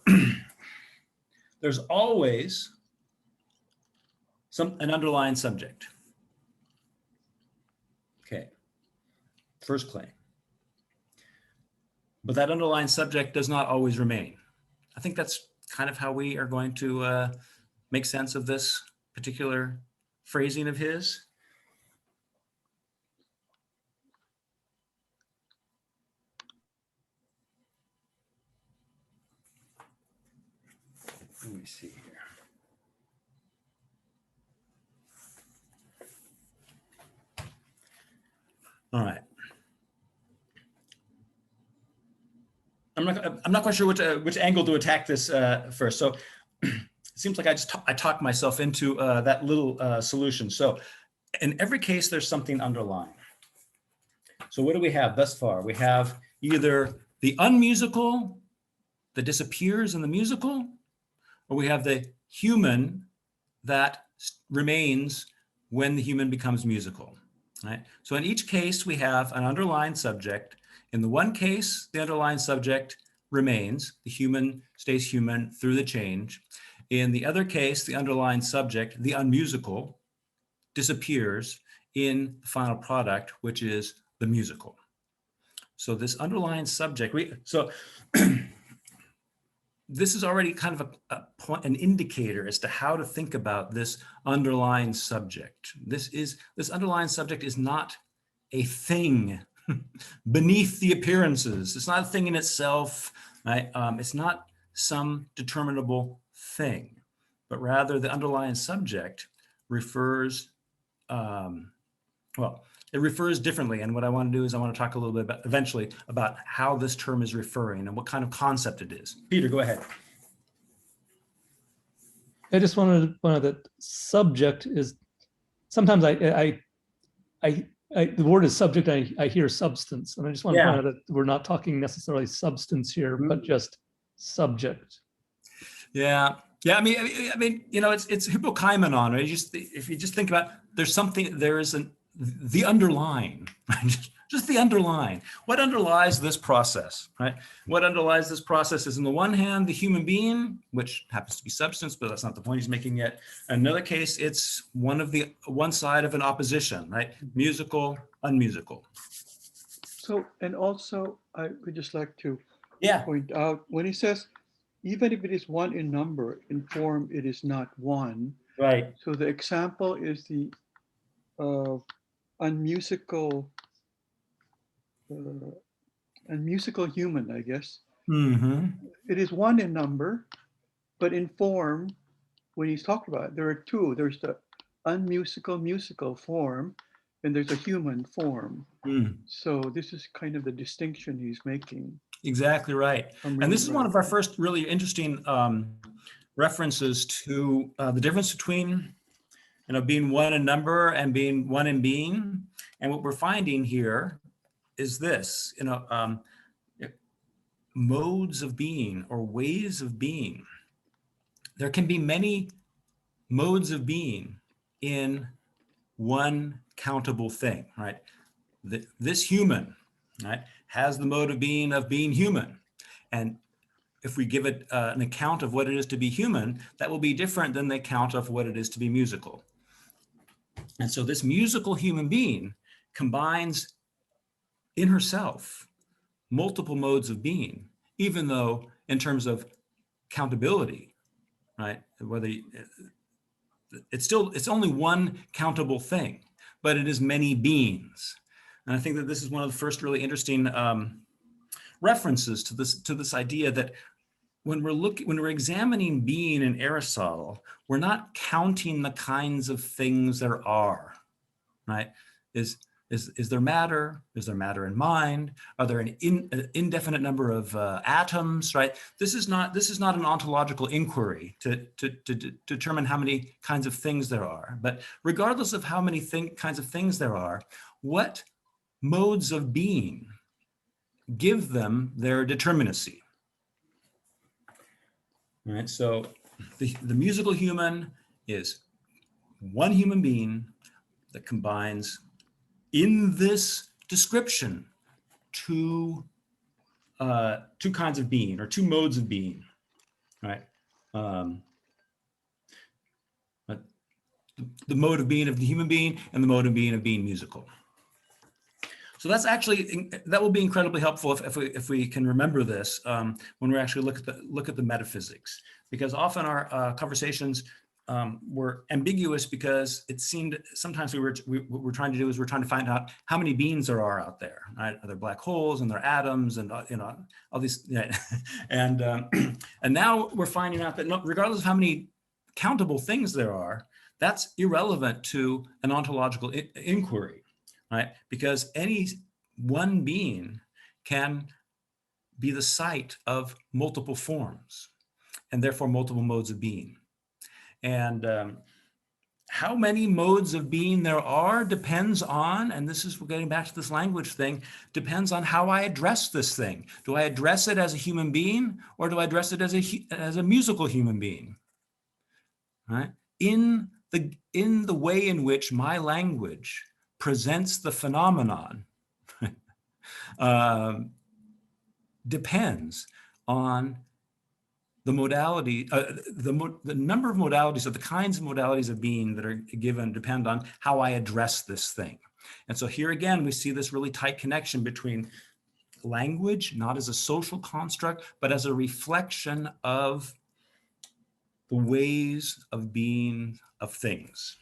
there's always an underlying subject. Okay, first claim. But that underlying subject does not always remain. I think that's kind of how we are going to make sense of this particular phrasing of his. Let me see here. All right. I'm not quite sure which angle to attack this first. So it seems like I talked myself into that little solution. So in every case, there's something underlying. So what do we have thus far? We have either the unmusical that disappears in the musical, or we have the human that remains when the human becomes musical. Right? So in each case, we have an underlying subject. In the one case, the underlying subject remains. The human stays human through the change. In the other case, the underlying subject, the unmusical, disappears in the final product, which is the musical. So this underlying subject, this is already kind of an indicator as to how to think about this underlying subject. This underlying subject is not a thing beneath the appearances. It's not a thing in itself. Right? It's not some determinable thing, but rather the underlying subject refers, it refers differently. And what I want to do is I want to talk a little bit eventually about how this term is referring and what kind of concept it is. Peter, go ahead. I just wanted to point out that subject is, sometimes the word is subject, I hear substance. And I just want to point out that we're not talking necessarily substance here, but just subject. Yeah. Yeah, I mean, you know, it's hypokaimenon, right? If you just think about, the underlying, right? Just the underlying. What underlies this process, right? What underlies this process is, on the one hand, the human being, which happens to be substance, but that's not the point he's making yet. In another case, it's one side of an opposition, right? Musical, unmusical. So, and also, I would just like to Yeah. point out, when he says, even if it is one in number, in form, it is not one. Right. So the example is the unmusical human, I guess. Mm-hmm. It is one in number, but in form, when he's talking about it, there are two. There's the unmusical musical form, and there's a human form. Mm. So this is kind of the distinction he's making. Exactly right. And this is one of our first really interesting references to the difference between, being one in number and being one in being. And what we're finding here is this, modes of being or ways of being. There can be many modes of being in one countable thing, right? This human, right, has the mode of being human. And if we give it an account of what it is to be human, that will be different than the account of what it is to be musical. And so this musical human being combines in herself multiple modes of being, even though in terms of countability, right? Whether it's only one countable thing, but it is many beings. And I think that this is one of the first really interesting references to this idea that when we're examining being in Aristotle, we're not counting the kinds of things there are, right? Is there matter? Is there matter in mind? Are there an indefinite number of atoms, right? This is not an ontological inquiry to determine how many kinds of things there are. But regardless of how many kinds of things there are, what modes of being give them their determinacy? Right, so the musical human is one human being that combines in this description two kinds of being, or two modes of being, right? But the mode of being of the human being and the mode of being musical. So that's actually, that will be incredibly helpful if we can remember this when we actually look at the metaphysics, because often our conversations were ambiguous because it seemed sometimes what we're trying to do is we're trying to find out how many beings there are out there, right? Are there black holes and there are atoms and all these, yeah. and now we're finding out that regardless of how many countable things there are, that's irrelevant to an ontological inquiry. Right? Because any one being can be the site of multiple forms and therefore multiple modes of being. And how many modes of being there are depends on, and this is, we're getting back to this language thing, depends on how I address this thing. Do I address it as a human being, or do I address it as a musical human being? Right? In the way in which my language presents the phenomenon depends on the modality, the number of modalities, or the kinds of modalities of being that are given depend on how I address this thing. And so here again, we see this really tight connection between language, not as a social construct, but as a reflection of the ways of being of things.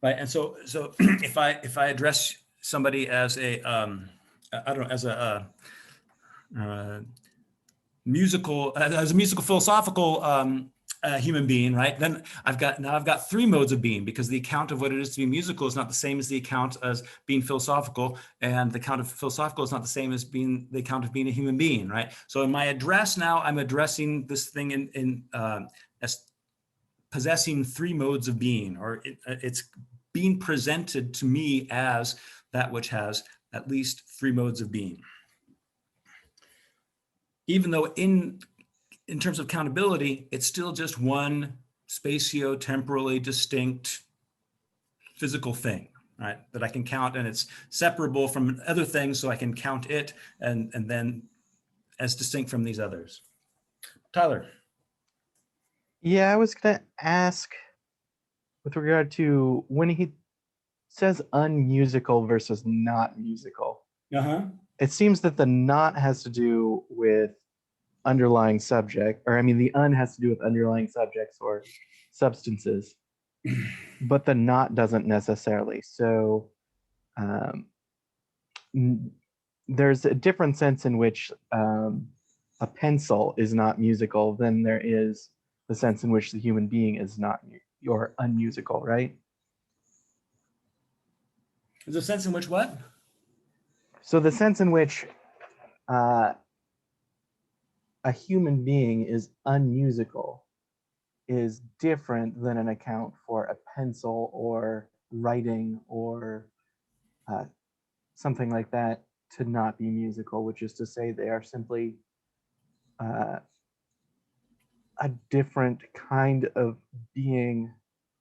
Right, and so if I address somebody as a I don't know, as a musical philosophical human being, right? Then I've got three modes of being, because the account of what it is to be musical is not the same as the account as being philosophical, and the account of philosophical is not the same as being the account of being a human being, right? So in my address now, I'm addressing this thing as possessing three modes of being, or it's being presented to me as that which has at least three modes of being. Even though in terms of countability, it's still just one spatio-temporally distinct physical thing, right? That I can count, and it's separable from other things, so I can count it and then as distinct from these others. Tyler. Yeah, I was going to ask with regard to when he says unmusical versus not musical. Uh-huh. It seems that the not has to do with underlying subject, or I mean, the has to do with underlying subjects or substances, but the not doesn't necessarily. So there's a different sense in which a pencil is not musical than there is the sense in which the human being is not or unmusical, right? There's a sense in which what? So the sense in which a human being is unmusical is different than an account for a pencil or writing or something like that to not be musical, which is to say they are simply a different kind of being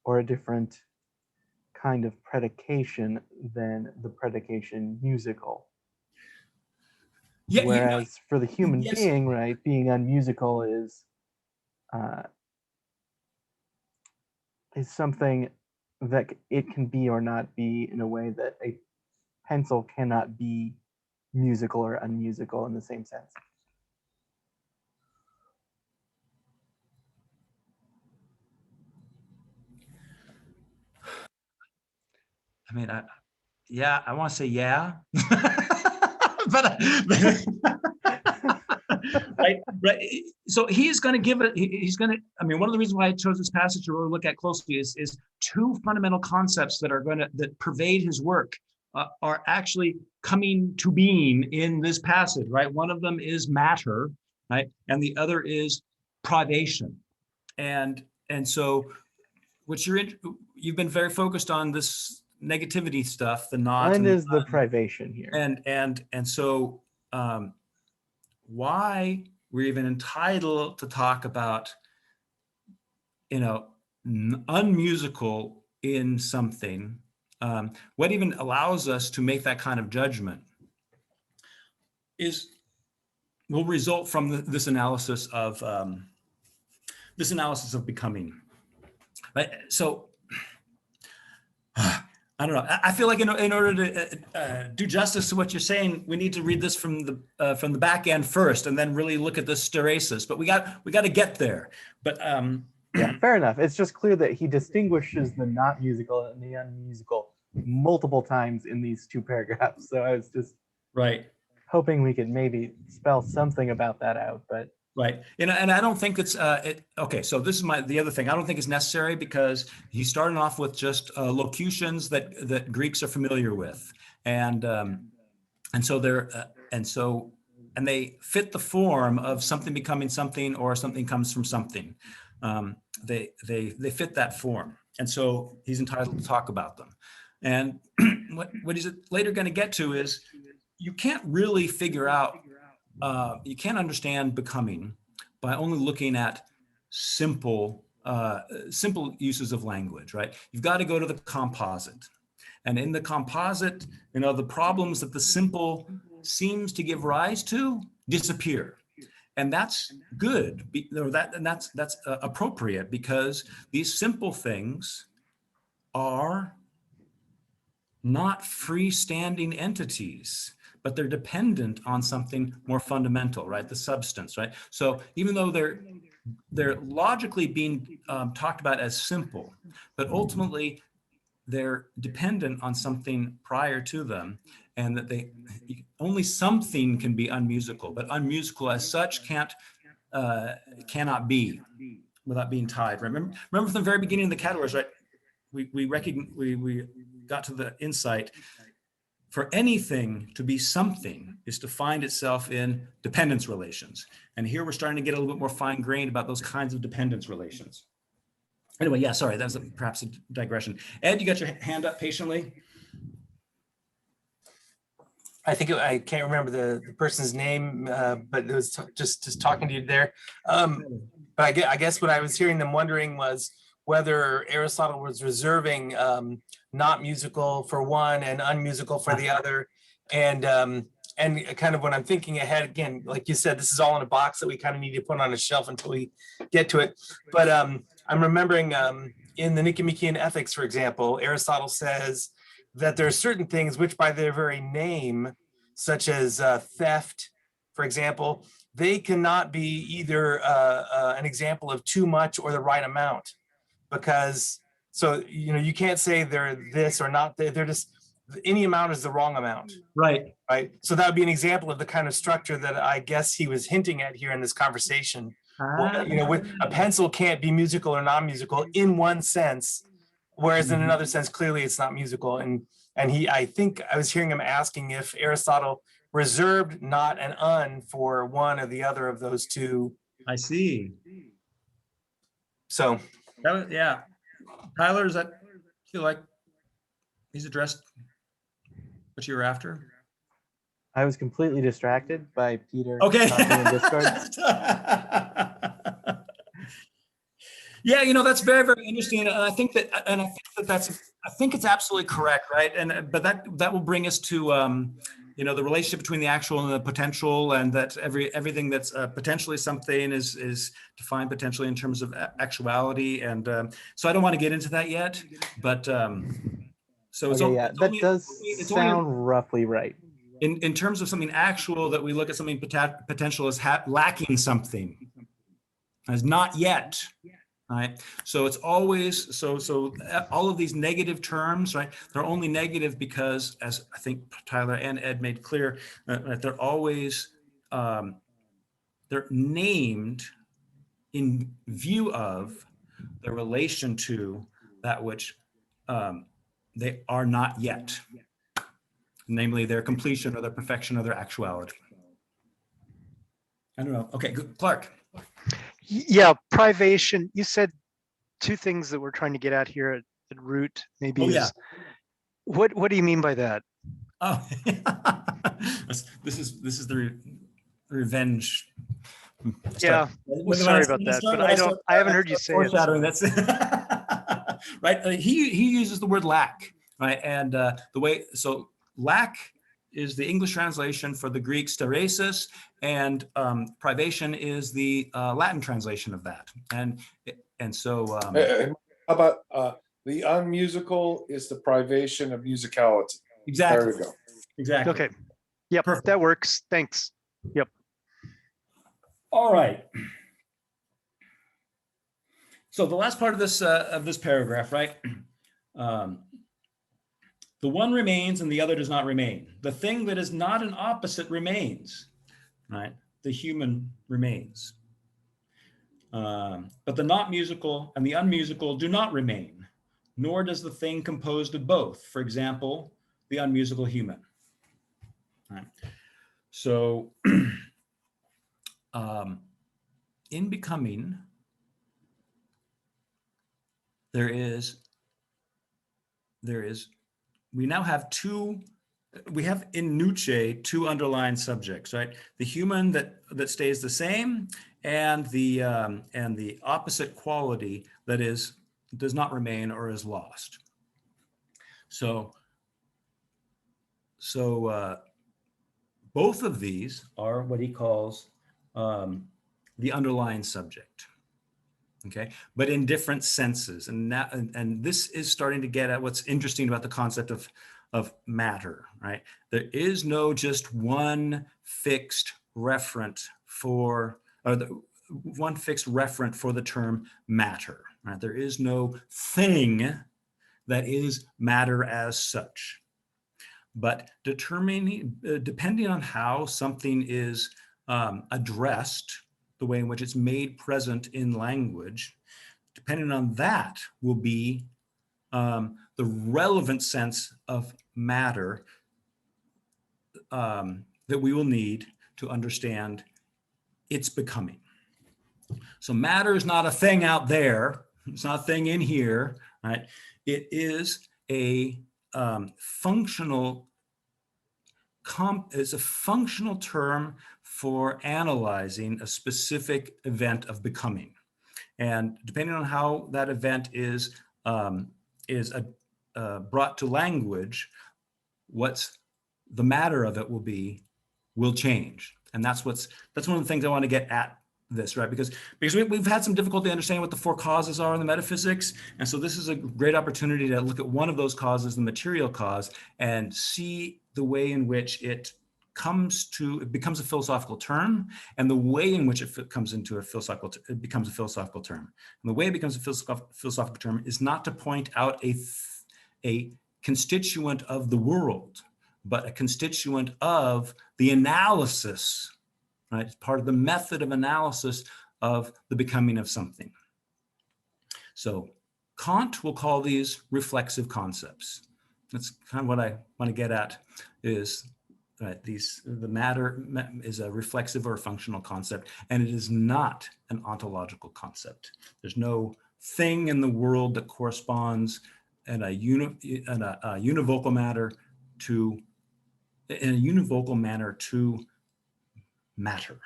or a different kind of predication than the predication musical. Yeah, Whereas for the human yes. being, right, being unmusical is something that it can be or not be in a way that a pencil cannot be musical or unmusical in the same sense. I mean, I want to say yeah, but right. So he's going to give it. He's going to. I mean, one of the reasons why I chose this passage to really look at closely is two fundamental concepts that pervade his work are actually coming to being in this passage. Right. One of them is matter, right, and the other is privation, and so what you've been very focused on this negativity stuff, the not. Mine is the privation here. And so why we're even entitled to talk about, unmusical in something, what even allows us to make that kind of judgment will result from this analysis of becoming. Right? So I don't know. I feel like in order to do justice to what you're saying, we need to read this from the back end first, and then really look at the steresis. But we got to get there. But yeah, fair enough. It's just clear that he distinguishes the not musical and the unmusical multiple times in these two paragraphs. So I was just hoping we could maybe spell something about that out, but. Right. And I don't think it's okay. So this is the other thing. I don't think it's necessary because he's starting off with just locutions that Greeks are familiar with. And so they fit the form of something becoming something or something comes from something. They fit that form. And so he's entitled to talk about them. And what he's later going to get to is you can't really figure out, you can't understand becoming by only looking at simple uses of language, right? You've got to go to the composite. And in the composite, the problems that the simple seems to give rise to disappear. And that's good, that's appropriate, because these simple things are not freestanding entities, but they're dependent on something more fundamental, right? The substance, right? So even though they're logically being talked about as simple, but ultimately they're dependent on something prior to them, and that only something can be unmusical, but unmusical as such cannot be without being tied. Remember from the very beginning of the categories, right? We got to the insight. For anything to be something is to find itself in dependence relations. And here we're starting to get a little bit more fine-grained about those kinds of dependence relations. Anyway, yeah, sorry, that was perhaps a digression. Ed, you got your hand up patiently? I think I can't remember the person's name, but it was just talking to you there. But I guess what I was hearing them wondering was whether Aristotle was reserving not musical for one and unmusical for the other. And kind of when I'm thinking ahead, again, like you said, this is all in a box that we kind of need to put on a shelf until we get to it. But I'm remembering in the Nicomachean Ethics, for example, Aristotle says that there are certain things which by their very name, such as theft, for example, they cannot be either an example of too much or the right amount. Because you can't say they're this or not. They're just, any amount is the wrong amount. Right. So that would be an example of the kind of structure that I guess he was hinting at here in this conversation. With a pencil can't be musical or non-musical in one sense, whereas in another sense, clearly it's not musical. And I think I was hearing him asking if Aristotle reserved not and un for one or the other of those two. I see. So yeah. Tyler, does that feel like he's addressed what you were after? I was completely distracted by Peter talking in Discord. Yeah, that's very, very interesting, and I think it's absolutely correct, right? And but that will bring us to the relationship between the actual and the potential, and that everything that's potentially something is defined potentially in terms of actuality, and so I don't want to get into that yet, but so it's Okay, only, yeah, it's that only, does it's only sound roughly right. in terms of something actual that we look at something potential as lacking something, as not yet. Right. So it's always so all of these negative terms, right? They're only negative because, as I think Tyler and Ed made clear, that they're always they're named in view of their relation to that which they are not yet, namely their completion or their perfection or their actuality. I don't know. Okay, good. Clark. Yeah, privation. You said two things that we're trying to get at here at root. Maybe Yeah. What do you mean by that? Oh, this is the revenge. Yeah, well, sorry about that, but I haven't heard you say it. Foreshadowing. That's right. He uses the word lack, right? And the way so lack is the English translation for the Greek steresis, and privation is the Latin translation of that. And so how about the unmusical is the privation of musicality. Exactly. There we go. Exactly. Okay. Yep. Perfect. That works. Thanks. Yep. All right. So the last part of this paragraph, right? The one remains and the other does not remain. The thing that is not an opposite remains, right? The human remains. But the not musical and the unmusical do not remain, nor does the thing composed of both. For example, the unmusical human. Right. So in becoming, we now have we have in Nietzsche two underlying subjects, right? The human that stays the same, and the opposite quality that does not remain or is lost. So both of these are what he calls the underlying subject. Okay, but in different senses, and this is starting to get at what's interesting about the concept of matter, right? There is no just one fixed referent for the term matter, right? There is no thing that is matter as such. But depending on how something is addressed, the way in which it's made present in language, depending on that will be the relevant sense of matter that we will need to understand its becoming. So matter is not a thing out there. It's not a thing in here, right? It is a functional term for analyzing a specific event of becoming, and depending on how that event is brought to language, what's the matter of it will change, and that's one of the things I want to get at this, right? Because we've had some difficulty understanding what the four causes are in the metaphysics, and so this is a great opportunity to look at one of those causes, the material cause, and see the way in which it becomes a philosophical term, and the way in which it becomes a philosophical term. And the way it becomes a philosophical term is not to point out a constituent of the world, but a constituent of the analysis, right? It's part of the method of analysis of the becoming of something. So Kant will call these reflexive concepts. That's kind of what I want to get at, is the matter is a reflexive or a functional concept, and it is not an ontological concept. There's no thing in the world that corresponds in a univocal manner to matter.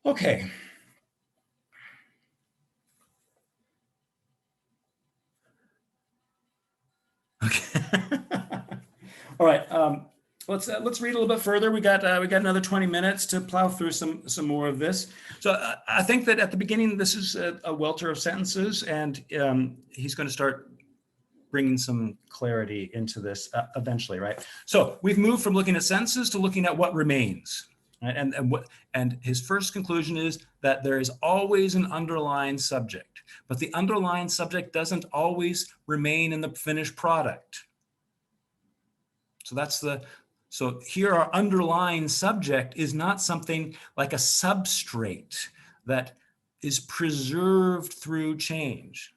Okay. Okay. All right. Let's read a little bit further. We got another 20 minutes to plow through some more of this. So I think that at the beginning, this is a welter of sentences, and he's going to start bringing some clarity into this eventually, right? So we've moved from looking at sentences to looking at what remains, right? And his first conclusion is that there is always an underlying subject, but the underlying subject doesn't always remain in the finished product. So here our underlying subject is not something like a substrate that is preserved through change.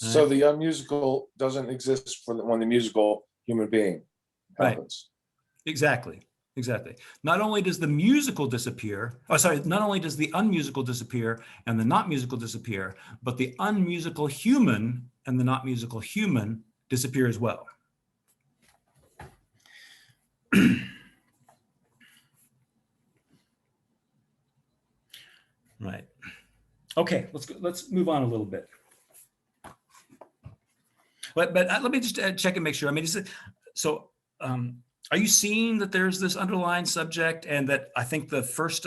So the unmusical doesn't exist when the musical human being happens. Right. Exactly. Not only does the musical disappear, not only does the unmusical disappear and the not musical disappear, but the unmusical human and the not musical human disappear as well. Right. Okay, let's move on a little bit. But let me just check and make sure. I mean, are you seeing that there's this underlying subject, and that I think the first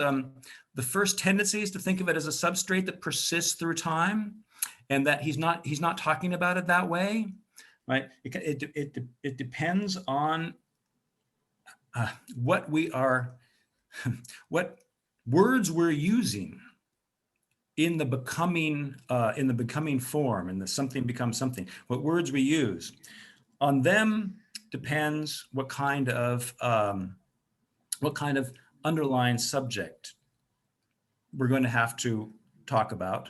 tendency is to think of it as a substrate that persists through time, and that he's not talking about it that way, right? It depends on what words we're using in the becoming form, and the something becomes something. What words we use, on them depends what kind of underlying subject we're going to have to talk about,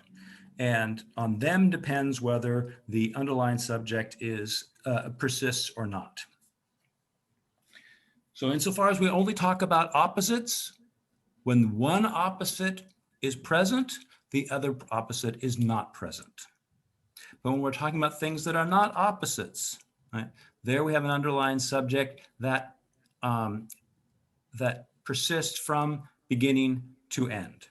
and on them depends whether the underlying subject persists or not. So insofar as we only talk about opposites, when one opposite is present, the other opposite is not present. But when we're talking about things that are not opposites, right, there we have an underlying subject that persists from beginning to end.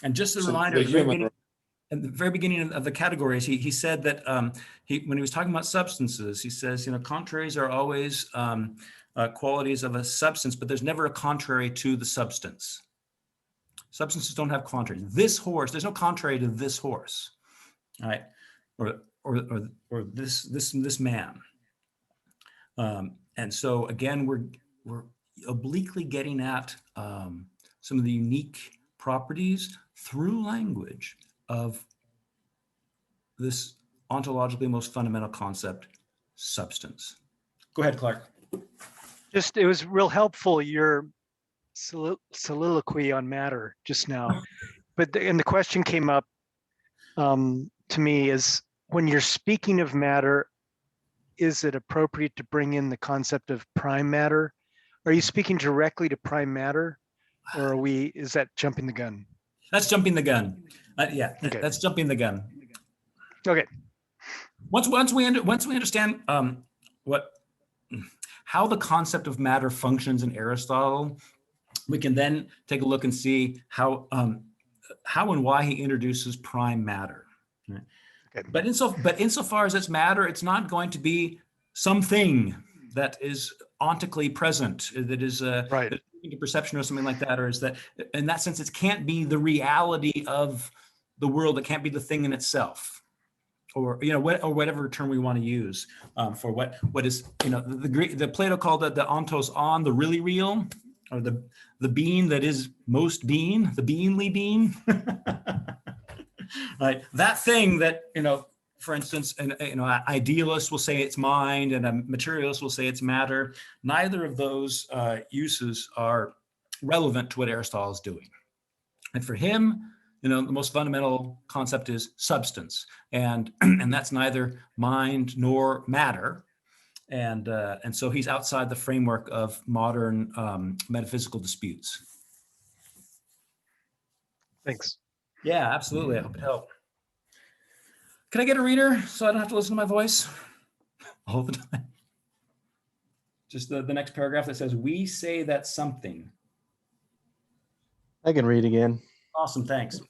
And just a reminder, at the very beginning of the categories, he said that when he was talking about substances, he says, contraries are always qualities of a substance, but there's never a contrary to the substance. Substances don't have contraries. This horse, there's no contrary to this horse, right? Or this man. And so again, we're obliquely getting at some of the unique properties through language of this ontologically most fundamental concept, substance. Go ahead, Clark. It was real helpful, your soliloquy on matter just now. And the question came up to me is, when you're speaking of matter, is it appropriate to bring in the concept of prime matter? Are you speaking directly to prime matter, or is that jumping the gun? That's jumping the gun. Yeah, okay. That's jumping the gun. Okay. Once we understand how the concept of matter functions in Aristotle, we can then take a look and see how and why he introduces prime matter. Right? Okay. But insofar as it's matter, it's not going to be something that is ontically present, that is right into perception or something like that, or is that in that sense it can't be the reality of the world. It can't be the thing in itself, or whatever term we want to use for what is the Plato called it the ontos on, the really real, or the being that is most being, the beingly being. Right, that thing that for instance, an idealist will say it's mind, and a materialist will say it's matter. Neither of those uses are relevant to what Aristotle is doing. And for him, the most fundamental concept is substance, and that's neither mind nor matter. And so he's outside the framework of modern metaphysical disputes. Thanks. Yeah, absolutely. I hope it helped. Can I get a reader so I don't have to listen to my voice all the time? Just the next paragraph that says, "We say that something." I can read again. Awesome, thanks.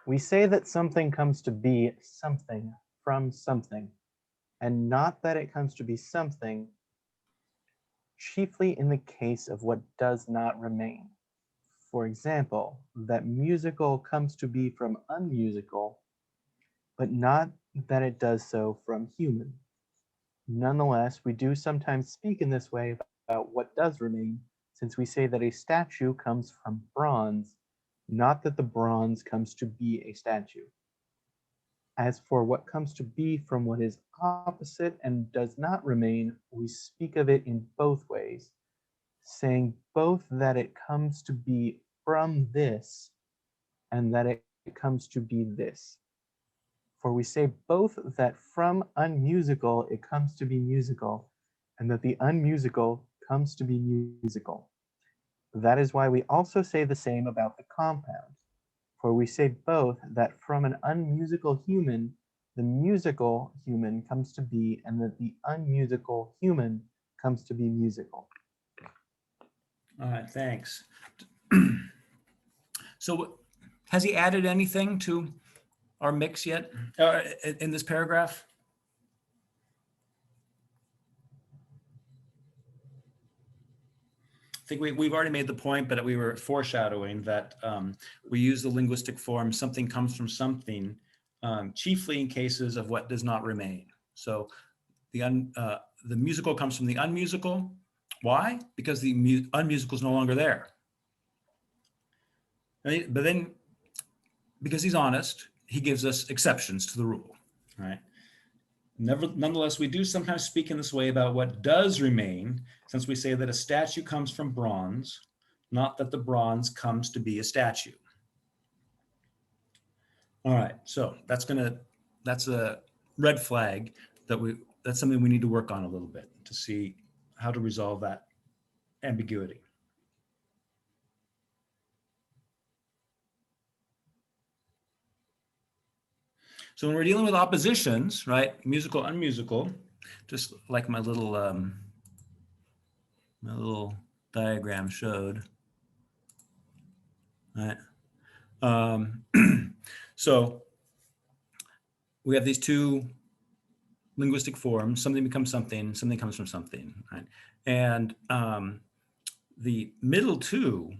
We say that something comes to be something from something, and not that it comes to be something, chiefly in the case of what does not remain. For example, that musical comes to be from unmusical, but not that it does so from human. Nonetheless, we do sometimes speak in this way about what does remain, since we say that a statue comes from bronze, not that the bronze comes to be a statue. As for what comes to be from what is opposite and does not remain, we speak of it in both ways, saying both that it comes to be from this and that it comes to be this. For we say both that from unmusical it comes to be musical, and that the unmusical comes to be musical. That is why we also say the same about the compound. For we say both that from an unmusical human, the musical human comes to be, and that the unmusical human comes to be musical. All right, thanks. So has he added anything to our mix yet in this paragraph? I think we've already made the point, but we were foreshadowing that we use the linguistic form, something comes from something, chiefly in cases of what does not remain. So the musical comes from the unmusical. Why? Because the unmusical is no longer there. But then, because he's honest, he gives us exceptions to the rule, right? Nonetheless, we do sometimes speak in this way about what does remain, since we say that a statue comes from bronze, not that the bronze comes to be a statue. All right, so that's a red flag that's something we need to work on a little bit to see how to resolve that ambiguity. So when we're dealing with oppositions, right, musical, unmusical, just like my little diagram showed, right? So we have these two linguistic forms, something becomes something, something comes from something, right? And the middle two,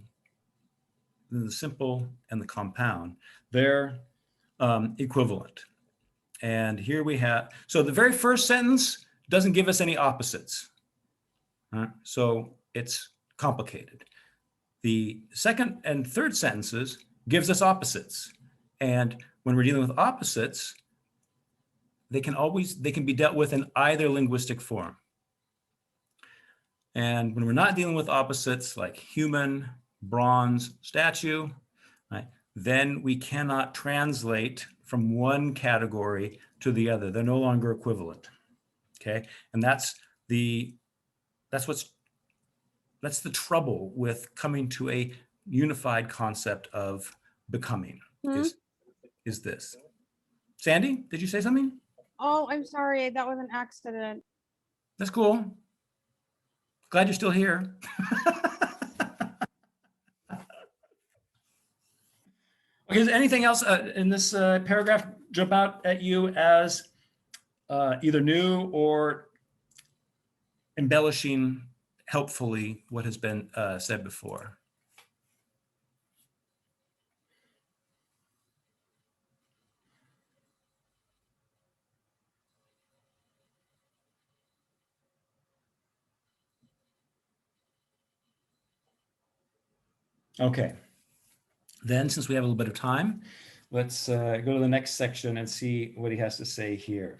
the simple and the compound, they're equivalent. And here we have, so the very first sentence doesn't give us any opposites. Right? So it's complicated. The second and third sentences gives us opposites. And when we're dealing with opposites, they can be dealt with in either linguistic form. And when we're not dealing with opposites like human, bronze, statue, right, then we cannot translate from one category to the other. They're no longer equivalent. Okay, and that's the trouble with coming to a unified concept of becoming. Is this. Sandy, did you say something? Oh, I'm sorry. That was an accident. That's cool. Glad you're still here. Okay, is anything else in this paragraph jump out at you as either new or embellishing helpfully what has been said before? Okay. Then, since we have a little bit of time, let's go to the next section and see what he has to say here.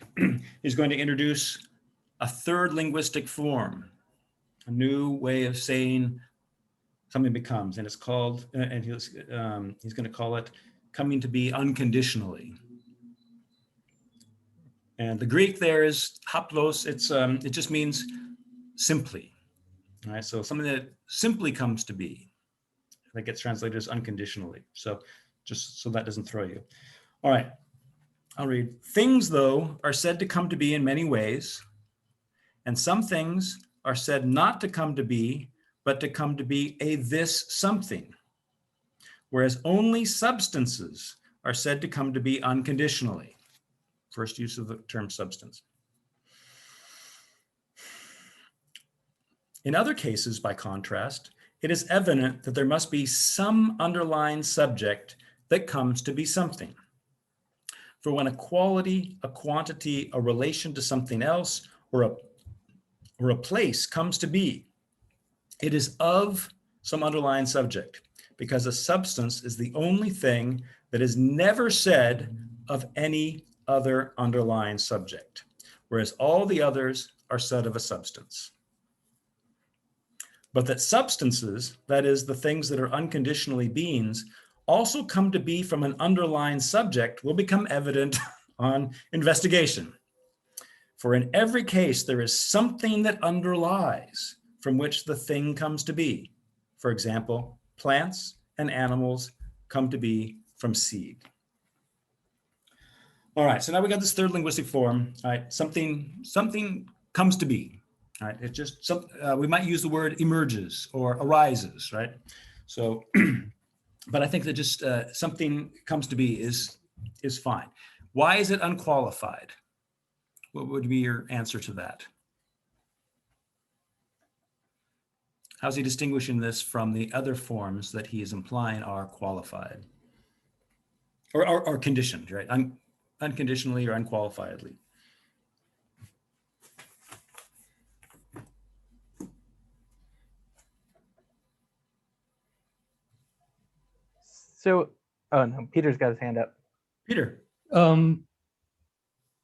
He's going to introduce a third linguistic form, a new way of saying something becomes, and it's called, and he's going to call it coming to be unconditionally. And the Greek there is haplos. It just means simply. All right, so something that simply comes to be, that gets translated as unconditionally. So just so that doesn't throw you. All right, I'll read. Things, though, are said to come to be in many ways, and some things are said not to come to be, but to come to be a this something, whereas only substances are said to come to be unconditionally. First use of the term substance. In other cases, by contrast, it is evident that there must be some underlying subject that comes to be something. For when a quality, a quantity, a relation to something else, or a place comes to be, it is of some underlying subject, because a substance is the only thing that is never said of any other underlying subject, whereas all the others are said of a substance. But that substances, that is, the things that are unconditionally beings, also come to be from an underlying subject will become evident on investigation. For in every case, there is something that underlies from which the thing comes to be. For example, plants and animals come to be from seed. All right, so now we got this third linguistic form. All right, something comes to be. All right, it's just we might use the word emerges or arises, right? So, but I think that just something comes to be is fine. Why is it unqualified? What would be your answer to that? How's he distinguishing this from the other forms that he is implying are qualified or conditioned, right? Unconditionally or unqualifiedly. So, oh no, Peter's got his hand up. Peter. I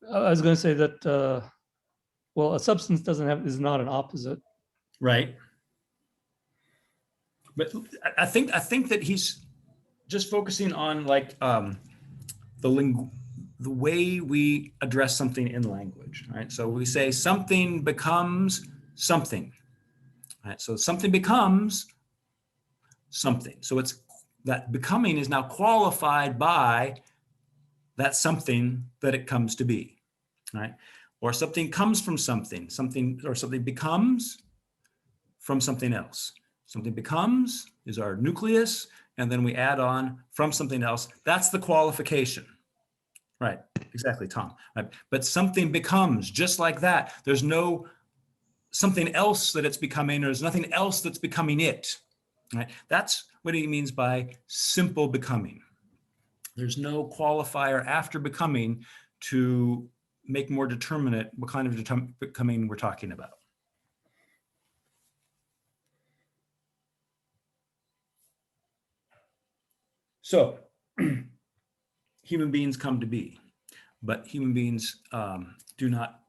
was going to say that, well, a substance is not an opposite. Right. But I think that he's just focusing on like the way we address something in language, right? So we say something becomes something, right? So something becomes something. So it's that becoming is now qualified by that something that it comes to be, right? Or something comes from something, or something becomes from something else. Something becomes is our nucleus, and then we add on from something else. That's the qualification. Right, exactly, Tom. Right. But something becomes just like that. There's no something else that it's becoming, or there's nothing else that's becoming it. Right? That's what he means by simple becoming. There's no qualifier after becoming to make more determinate what kind of becoming we're talking about. So, human beings come to be, but human beings do not,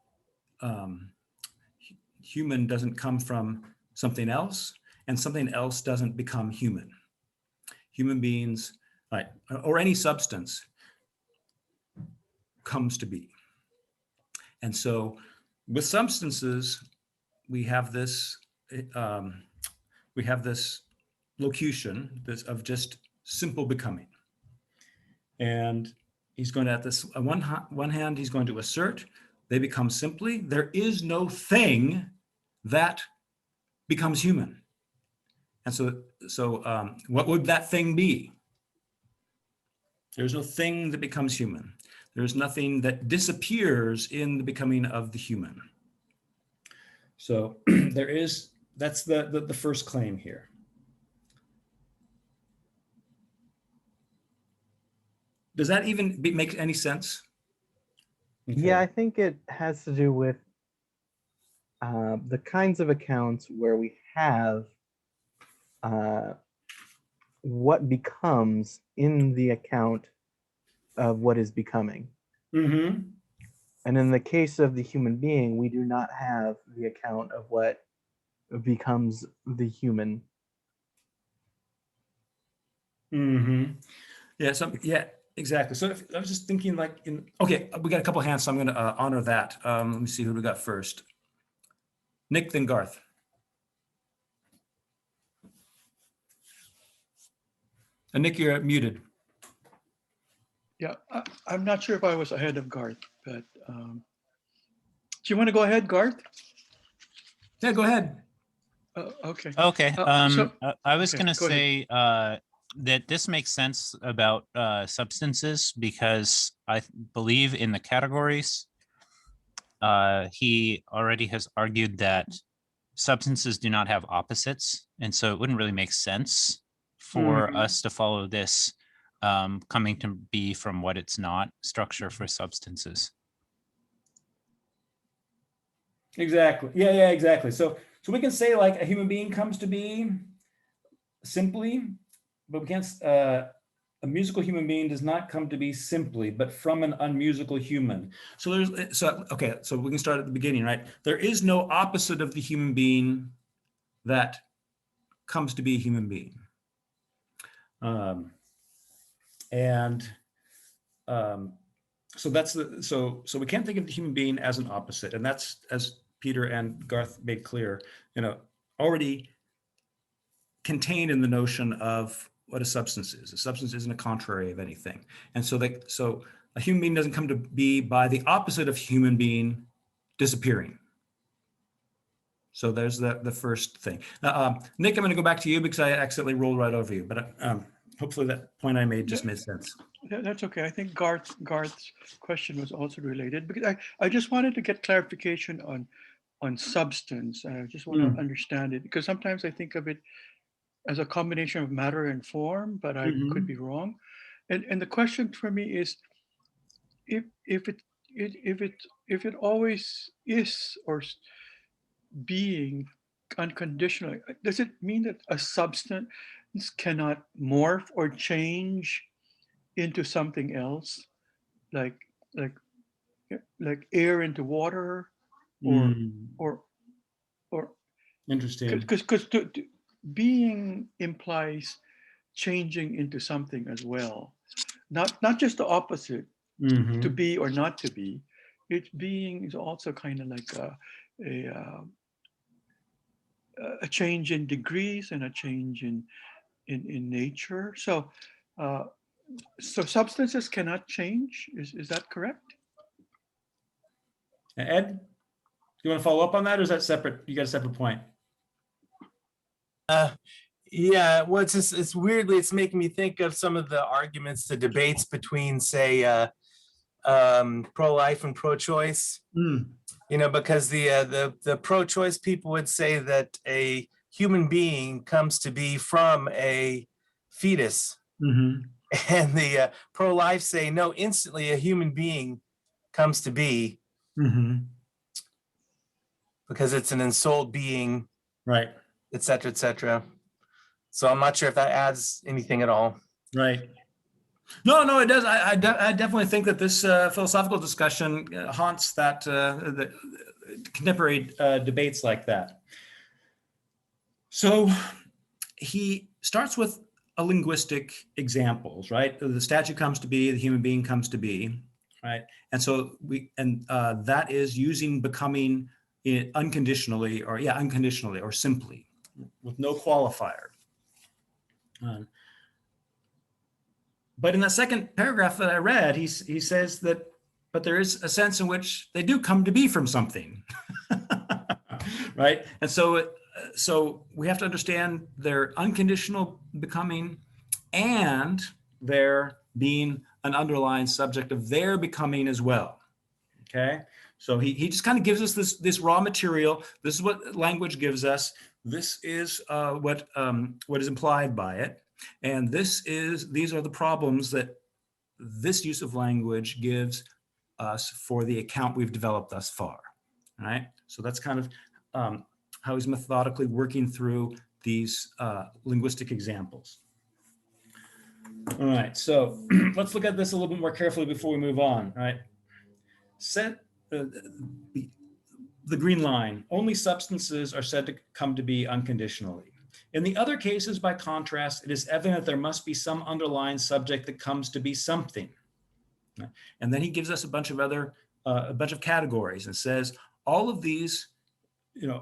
human doesn't come from something else, and something else doesn't become human. Human beings, right, or any substance comes to be. And so with substances, we have this locution of just simple becoming. And he's going to, at this on one hand, he's going to assert they become simply. There is no thing that becomes human. And so what would that thing be? There's no thing that becomes human. There's nothing that disappears in the becoming of the human. So that's the first claim here. Does that even make any sense? Okay. Yeah, I think it has to do with the kinds of accounts where we have what becomes in the account of what is becoming. Mm-hmm. And in the case of the human being, we do not have the account of what becomes the human. Mm-hmm. Yeah, exactly. So I was just thinking okay, we got a couple hands, so I'm going to honor that. Let me see who we got first. Nick, then Garth. And Nick, you're muted. Yeah, I'm not sure if I was ahead of Garth, but do you want to go ahead, Garth? Yeah, go ahead. Okay. Okay. So- I was okay, going to go ahead. say that this makes sense about substances because I believe in the categories. He already has argued that substances do not have opposites, and so it wouldn't really make sense for us to follow this coming to be from what it's not structure for substances. Exactly. Yeah, exactly. So we can say like a human being comes to be simply, but we can't. A musical human being does not come to be simply, but from an unmusical human. So okay. So we can start at the beginning, right? There is no opposite of the human being that comes to be a human being, so that's so we can't think of the human being as an opposite, and that's, as Peter and Garth made clear, already contained in the notion of what a substance is. A substance isn't a contrary of anything. And so a human being doesn't come to be by the opposite of human being disappearing. So there's the first thing. Nick, I'm going to go back to you because I accidentally rolled right over you, but hopefully that point I made just made sense. That's okay. I think Garth's question was also related, because I just wanted to get clarification on substance. I just want to understand it, because sometimes I think of it as a combination of matter and form, but I could be wrong. And the question for me is, if it always is, or being unconditionally, does it mean that a substance cannot morph or change into something else, like air into water, or interesting, because being implies changing into something as well, not just the opposite, to be or not to be. Being is also kind of like a change in degrees and a change in nature. So substances cannot change. Is that correct? Ed, you want to follow up on that, or is that separate? You got a separate point? Yeah, well, it's weirdly, it's making me think of some of the arguments, the debates between, say, pro-life and pro-choice. Because the pro-choice people would say that a human being comes to be from a fetus, and the pro-life say no, instantly a human being comes to be, because it's an ensouled being, right, etc., etc. So I'm not sure if that adds anything at all. Right. No, it does. I definitely think that this philosophical discussion haunts that the contemporary debates like that. So he starts with a linguistic examples, right? The statue comes to be, the human being comes to be, right? And so that is using becoming unconditionally or simply, with no qualifier. But in the second paragraph that I read, he says that, but there is a sense in which they do come to be from something, right? And so we have to understand their unconditional becoming and their being an underlying subject of their becoming as well. Okay, so he just kind of gives us this raw material. This is what language gives us. This is what is implied by it. And these are the problems that this use of language gives us for the account we've developed thus far. All right. So that's kind of how he's methodically working through these linguistic examples. All right. So let's look at this a little bit more carefully before we move on. All right. Set the green line. Only substances are said to come to be unconditionally. In the other cases, by contrast, it is evident that there must be some underlying subject that comes to be something. And then he gives us a bunch of categories and says all of these,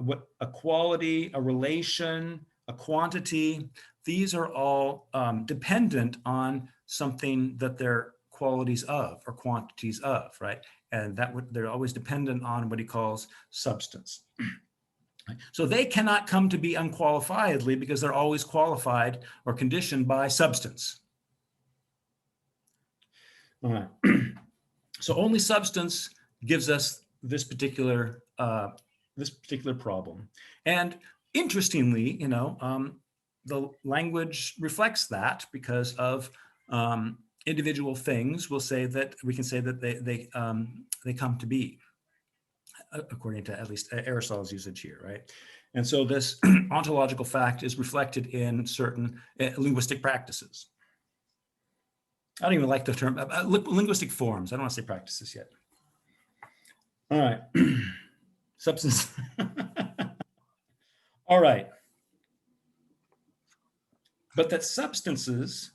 what a quality, a relation, a quantity, these are all dependent on something that they're qualities of or quantities of, right? And they're always dependent on what he calls substance. So they cannot come to be unqualifiedly because they're always qualified or conditioned by substance. All right. So only substance gives us this particular problem. And interestingly, the language reflects that because of individual things. We can say that they come to be, according to at least Aristotle's usage here, right? And so this ontological fact is reflected in certain linguistic practices. I don't even like the term linguistic forms. I don't want to say practices yet. All right. Substance. All right. But that substances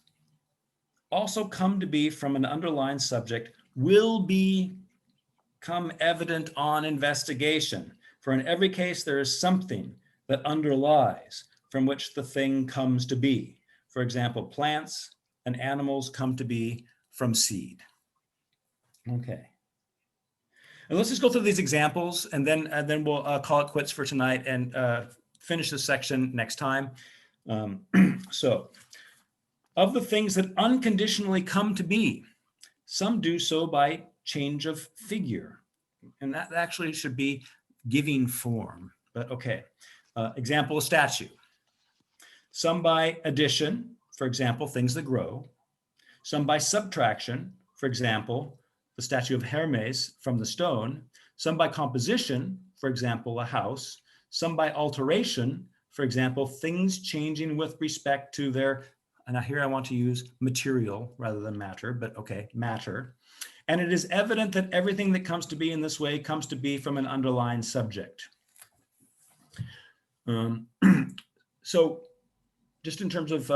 also come to be from an underlying subject will become evident on investigation. For in every case, there is something that underlies from which the thing comes to be. For example, plants and animals come to be from seed. Okay. And let's just go through these examples, and then we'll call it quits for tonight and finish this section next time. So, of the things that unconditionally come to be, some do so by change of figure, and that actually should be giving form. But okay, example: a statue. Some by addition, for example, things that grow. Some by subtraction, for example, the statue of Hermes from the stone. Some by composition, for example, a house. Some by alteration, for example, things changing with respect to their, and here I want to use material rather than matter, but okay, matter. And it is evident that everything that comes to be in this way comes to be from an underlying subject. So just in terms of,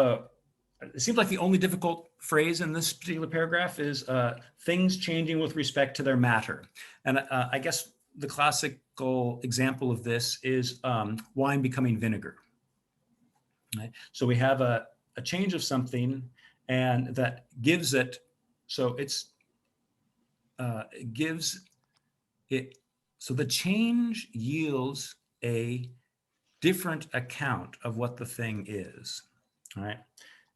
it seems like the only difficult phrase in this particular paragraph is things changing with respect to their matter. And I guess the classical example of this is wine becoming vinegar. Right? So we have a change of something, and that gives it, so so the change yields a different account of what the thing is. All right.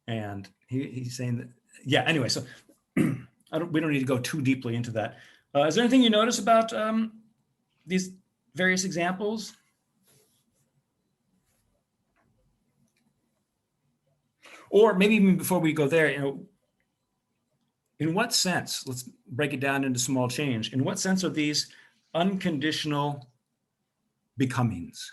And he's saying that, yeah, anyway, so we don't need to go too deeply into that. Is there anything you notice about these various examples? Or maybe even before we go there, in what sense, let's break it down into small change. In what sense are these unconditional becomings?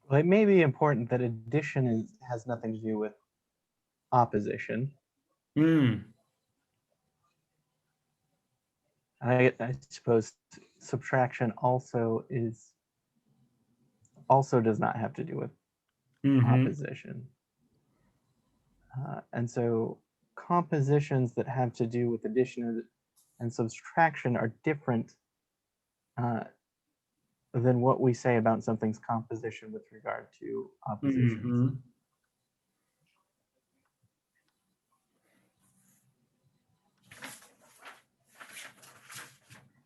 Well, it may be important that addition has nothing to do with opposition. I suppose subtraction also does not have to do with opposition. And so compositions that have to do with addition and subtraction are different than what we say about something's composition with regard to oppositions.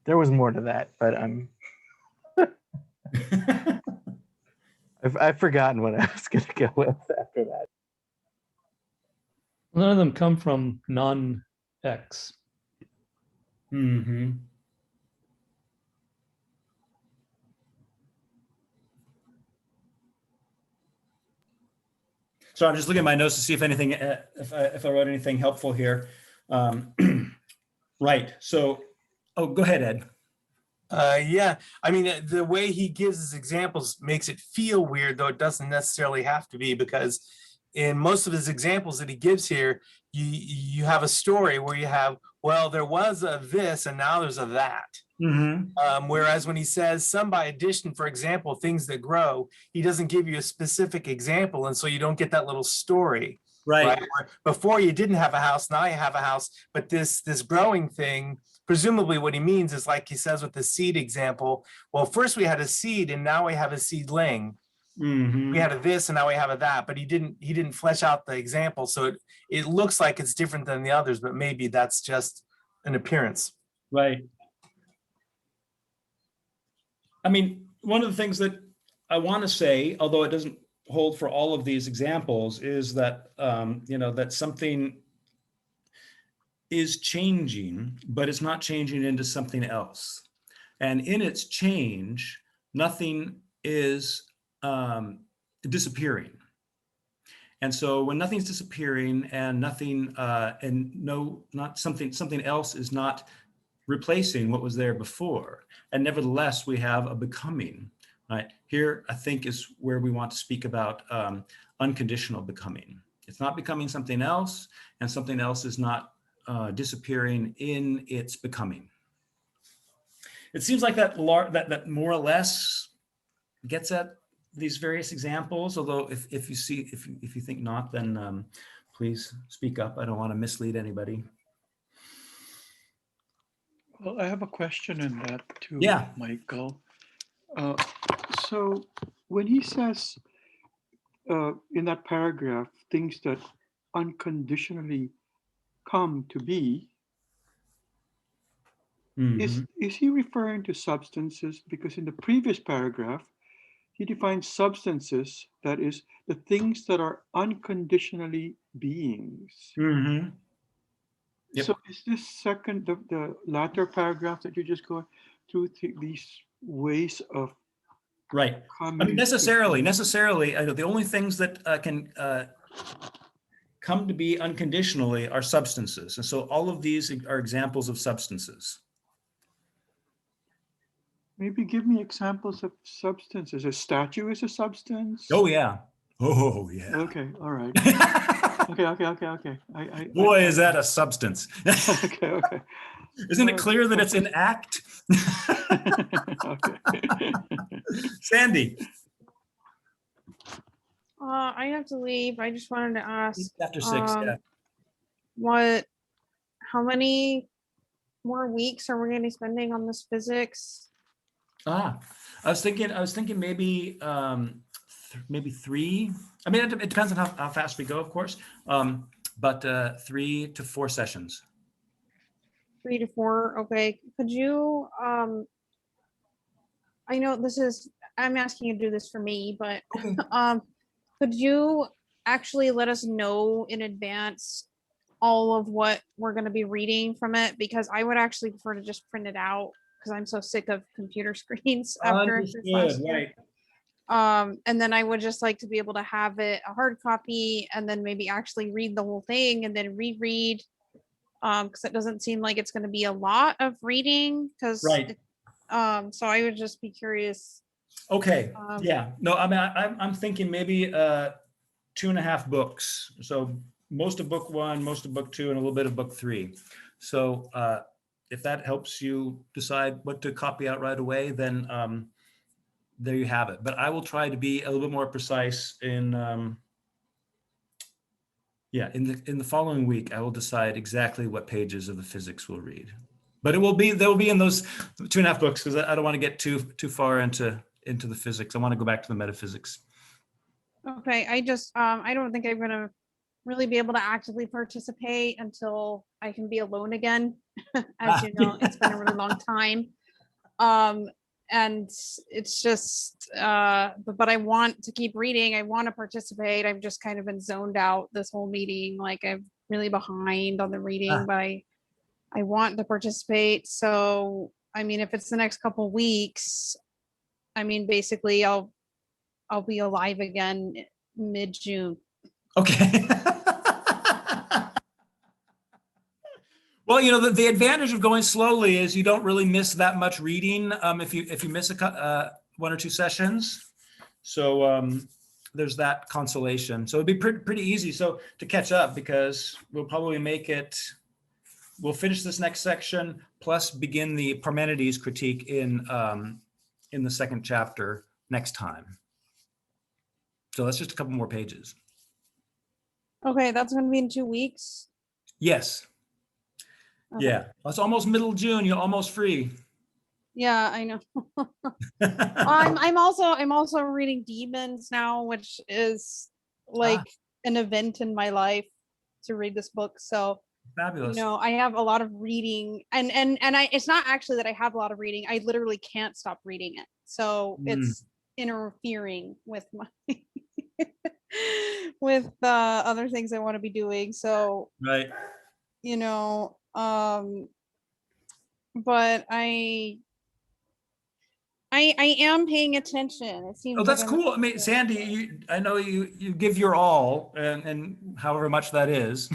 There was more to that, but I've forgotten what I was going to go with after that. None of them come from non-X. So I'm just looking at my notes to see if anything, if I wrote anything helpful here. Right. So, oh, go ahead, Ed. Yeah, I mean, the way he gives his examples makes it feel weird, though it doesn't necessarily have to be, because in most of his examples that he gives here, you have a story where you have, well, there was a this and now there's a that. Whereas when he says some by addition, for example, things that grow, he doesn't give you a specific example, and so you don't get that little story. Right? Where before you didn't have a house, now you have a house, but this growing thing, presumably what he means is, like he says with the seed example, well, first we had a seed and now we have a seedling. Mhm. we had a this and now we have a that, but he didn't flesh out the example. So it looks like it's different than the others, but maybe that's just an appearance. Right. I mean, one of the things that I want to say, although it doesn't hold for all of these examples, is that that something is changing, but it's not changing into something else. And in its change, nothing is disappearing. And so when nothing's disappearing and nothing not something else is not replacing what was there before, and nevertheless we have a becoming. Right here, I think, is where we want to speak about unconditional becoming. It's not becoming something else, and something else is not disappearing in its becoming. It seems like that more or less gets at these various examples. Although if you think not, then please speak up. I don't want to mislead anybody. Well, I have a question in that too, Yeah. Michael. So when he says in that paragraph, things that unconditionally come to be, Mhm. is he referring to substances? Because in the previous paragraph, he defines substances, that is, the things that are unconditionally beings. Mm-hmm. Yep. So is this second, the latter paragraph that you just go through these ways of Right. coming I mean, necessarily, to, the only things that can come to be unconditionally are substances. And so all of these are examples of substances. maybe give me examples of substances. A statue is a substance? Oh, yeah. Oh, yeah. Okay, all right. Okay. Boy, is that a substance. Okay. Isn't it clear that it's an act? Okay. Sandy. I have to leave. I just wanted to ask. After 6, yeah. How many more weeks are we going to be spending on this physics? I was thinking maybe maybe 3. I mean, it depends on how fast we go, of course. But 3 to 4 sessions. 3 to 4. Okay. Could you, I know I'm asking you to do this for me, but Okay. could you actually let us know in advance all of what we're going to be reading from it? Because I would actually prefer to just print it out because I'm so sick of computer screens after this last year. Right. And then I would just like to be able to have it a hard copy and then maybe actually read the whole thing and then reread. Because it doesn't seem like it's going to be a lot of reading. Right. So I would just be curious. Okay. Yeah. No, I mean, I'm thinking maybe 2.5 books. So most of book 1, most of book 2, and a little bit of book 3. So if that helps you decide what to copy out right away, then there you have it. But I will try to be a little bit more precise in the following week. I will decide exactly what pages of the physics we'll read. But they'll be in those 2.5 books because I don't want to get too far into the physics. I want to go back to the metaphysics. Okay, I just I don't think I'm gonna really be able to actively participate until I can be alone again. As you know, it's been a really long time. And it's just but I want to keep reading. I want to participate. I've just kind of been zoned out this whole meeting. Like I'm really behind on the reading, but I want to participate. So I mean, if it's the next couple weeks, I mean, basically I'll be alive again mid-June. Okay. Well, the advantage of going slowly is you don't really miss that much reading if you miss 1 or 2 sessions. So there's that consolation. So it'd be pretty easy to catch up because we'll probably we'll finish this next section plus begin the Parmenides critique in the second chapter next time. So that's just a couple more pages. Okay, that's going to be in 2 weeks. Yes. Okay. Yeah, it's almost middle June. You're almost free. Yeah, I know. I'm also reading Demons now, which is like an event in my life to read this book. So Fabulous. I have a lot of reading, and it's not actually that I have a lot of reading. I literally can't stop reading it. So it's interfering with my with other things I want to be doing. So Right. But I am paying attention. It seems Oh, like that's cool. I mean, Sandy, I know you give your all, and however much that is,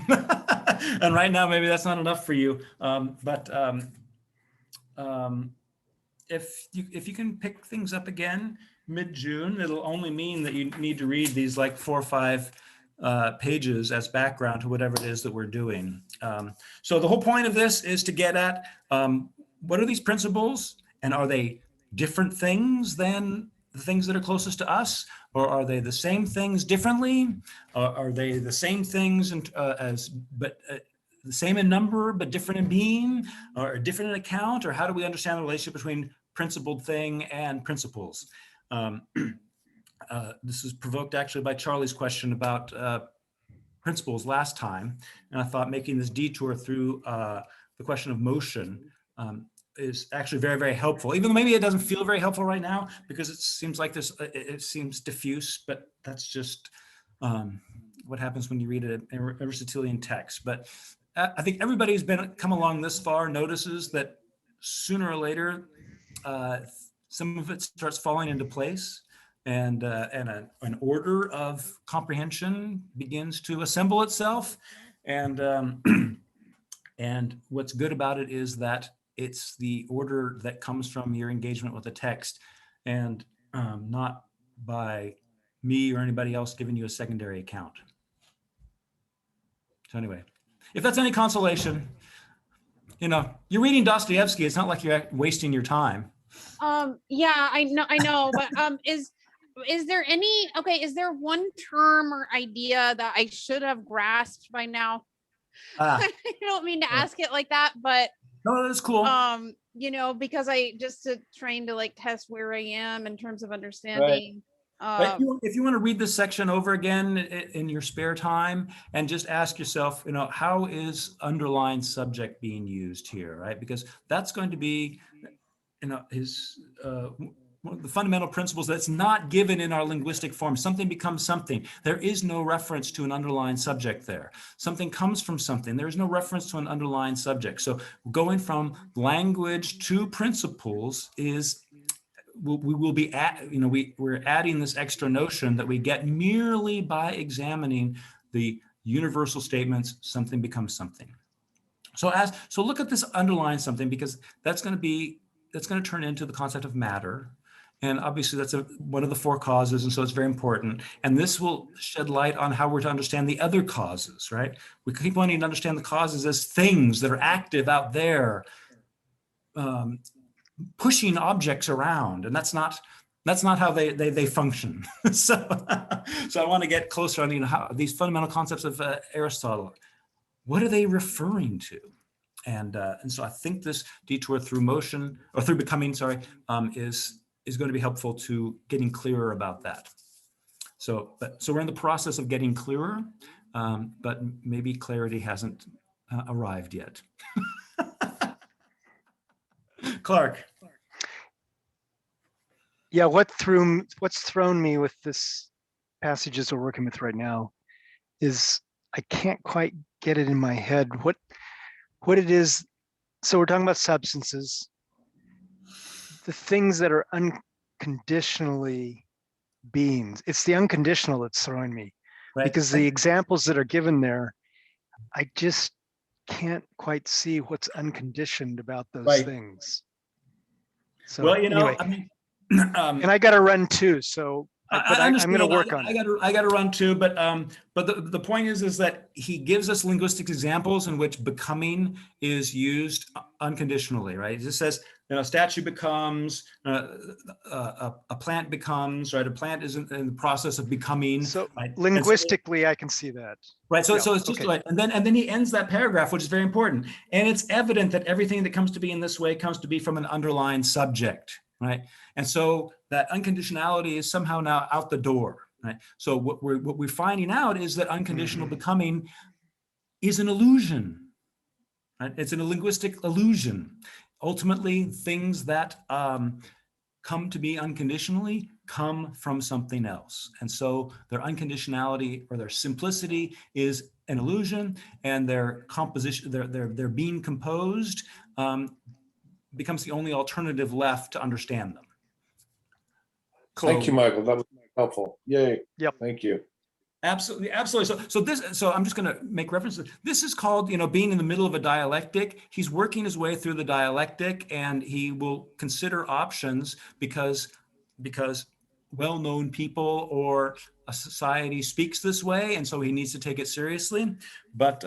and right now maybe that's not enough for you. But if you can pick things up again mid-June, it'll only mean that you need to read these like 4 or 5 pages as background to whatever it is that we're doing. So the whole point of this is to get at what are these principles, and are they different things than the things that are closest to us, or are they the same things differently? Are they the same things the same in number but different in being, or different in account? Or how do we understand the relationship between principled thing and principles? This was provoked actually by Charlie's question about principles last time, and I thought making this detour through the question of motion is actually very, very helpful, even though maybe it doesn't feel very helpful right now because it seems like this, it seems diffuse, but that's just what happens when you read an Aristotelian text. But I think everybody who's come along this far notices that sooner or later, some of it starts falling into place, and an order of comprehension begins to assemble itself. And and what's good about it is that it's the order that comes from your engagement with the text, and not by me or anybody else giving you a secondary account. So anyway, if that's any consolation, you're reading Dostoevsky. It's not like you're wasting your time. Yeah, I know, but is there is there one term or idea that I should have grasped by now? I don't mean to ask it like that, but no, that's cool. Because I just trying to like test where I am in terms of understanding. Right. If you want to read this section over again in your spare time and just ask yourself, how is underlying subject being used here, right? Because that's going to be, his one of the fundamental principles that's not given in our linguistic form. Something becomes something. There is no reference to an underlying subject there. Something comes from something. There is no reference to an underlying subject. So going from language to principles is, we will be we're adding this extra notion that we get merely by examining the universal statements. Something becomes something. So look at this underlying something, because that's going to turn into the concept of matter. And obviously that's one of the 4 causes. And so it's very important. And this will shed light on how we're to understand the other causes, right? We keep wanting to understand the causes as things that are active out there, pushing objects around. And that's not how they function. So I want to get closer on, how these fundamental concepts of Aristotle, what are they referring to? And so I think this detour through motion, or through becoming, is going to be helpful to getting clearer about that. So we're in the process of getting clearer, but maybe clarity hasn't arrived yet. Clark. Yeah, what's thrown me with this passages we're working with right now is I can't quite get it in my head what it is. So we're talking about substances, the things that are unconditionally beings. It's the unconditional that's throwing me, right? Because the examples that are given there, I just can't quite see what's unconditioned about those things. So well, anyway, I mean, and I got to run too. So I'm going to work on it. I got to run too, but the point is that he gives us linguistic examples in which becoming is used unconditionally, right? It just says statue becomes, a plant becomes, right? A plant is in the process of becoming. So right? linguistically, I can see that. Right. So, Yeah, so it's just okay. like, and then he ends that paragraph, which is very important. And it's evident that everything that comes to be in this way comes to be from an underlying subject, right? And so that unconditionality is somehow now out the door, right? So what we're finding out is that unconditional becoming is an illusion, right? It's a linguistic illusion. Ultimately, things that come to be unconditionally come from something else. And so their unconditionality or their simplicity is an illusion, and their composition, their being composed becomes the only alternative left to understand them. Thank you, Michael. That was helpful. Yay. Yep. Thank you. Absolutely, absolutely. So I'm just going to make reference to this. Is called, being in the middle of a dialectic. He's working his way through the dialectic, and he will consider options because well-known people or a society speaks this way, and so he needs to take it seriously. But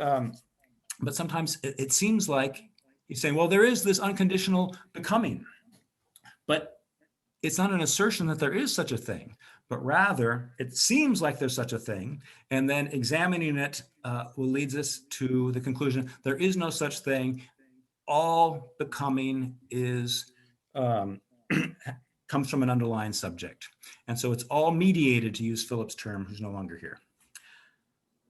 sometimes it seems like he's saying, well, there is this unconditional becoming, but it's not an assertion that there is such a thing, but rather it seems like there's such a thing. And then examining it will leads us to the conclusion there is no such thing. All becoming is comes from an underlying subject. And so it's all mediated, to use Philip's term, who's no longer here.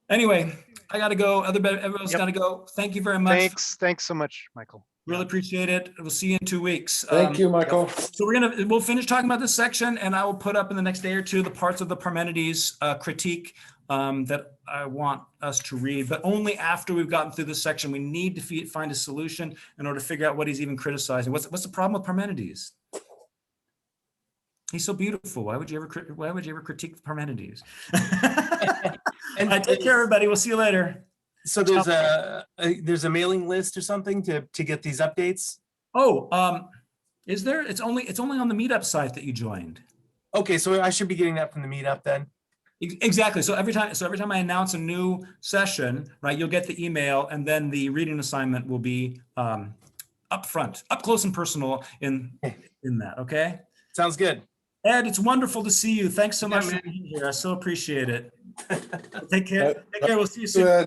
Anyway, I got to go. Everyone's got to go. Thank you very much. Thanks so much, Michael. Really appreciate it. We'll see you in 2 weeks. Thank you, Michael. So we'll finish talking about this section, and I will put up in the next day or two the parts of the Parmenides critique that I want us to read, but only after we've gotten through this section. We need to find a solution in order to figure out what he's even criticizing. What's the problem with Parmenides? He's so beautiful. Why would you ever critique Parmenides? And take care, everybody. We'll see you later. So there's a mailing list or something to get these updates? Oh, is there? It's only on the Meetup site that you joined. Okay, so I should be getting that from the Meetup then. Exactly. So every time I announce a new session, right, you'll get the email, and then the reading assignment will be up front, up close and personal in that. Okay. Sounds good. Ed, it's wonderful to see you. Thanks so much for being here. I so appreciate it. Take care. Take care. We'll see you soon.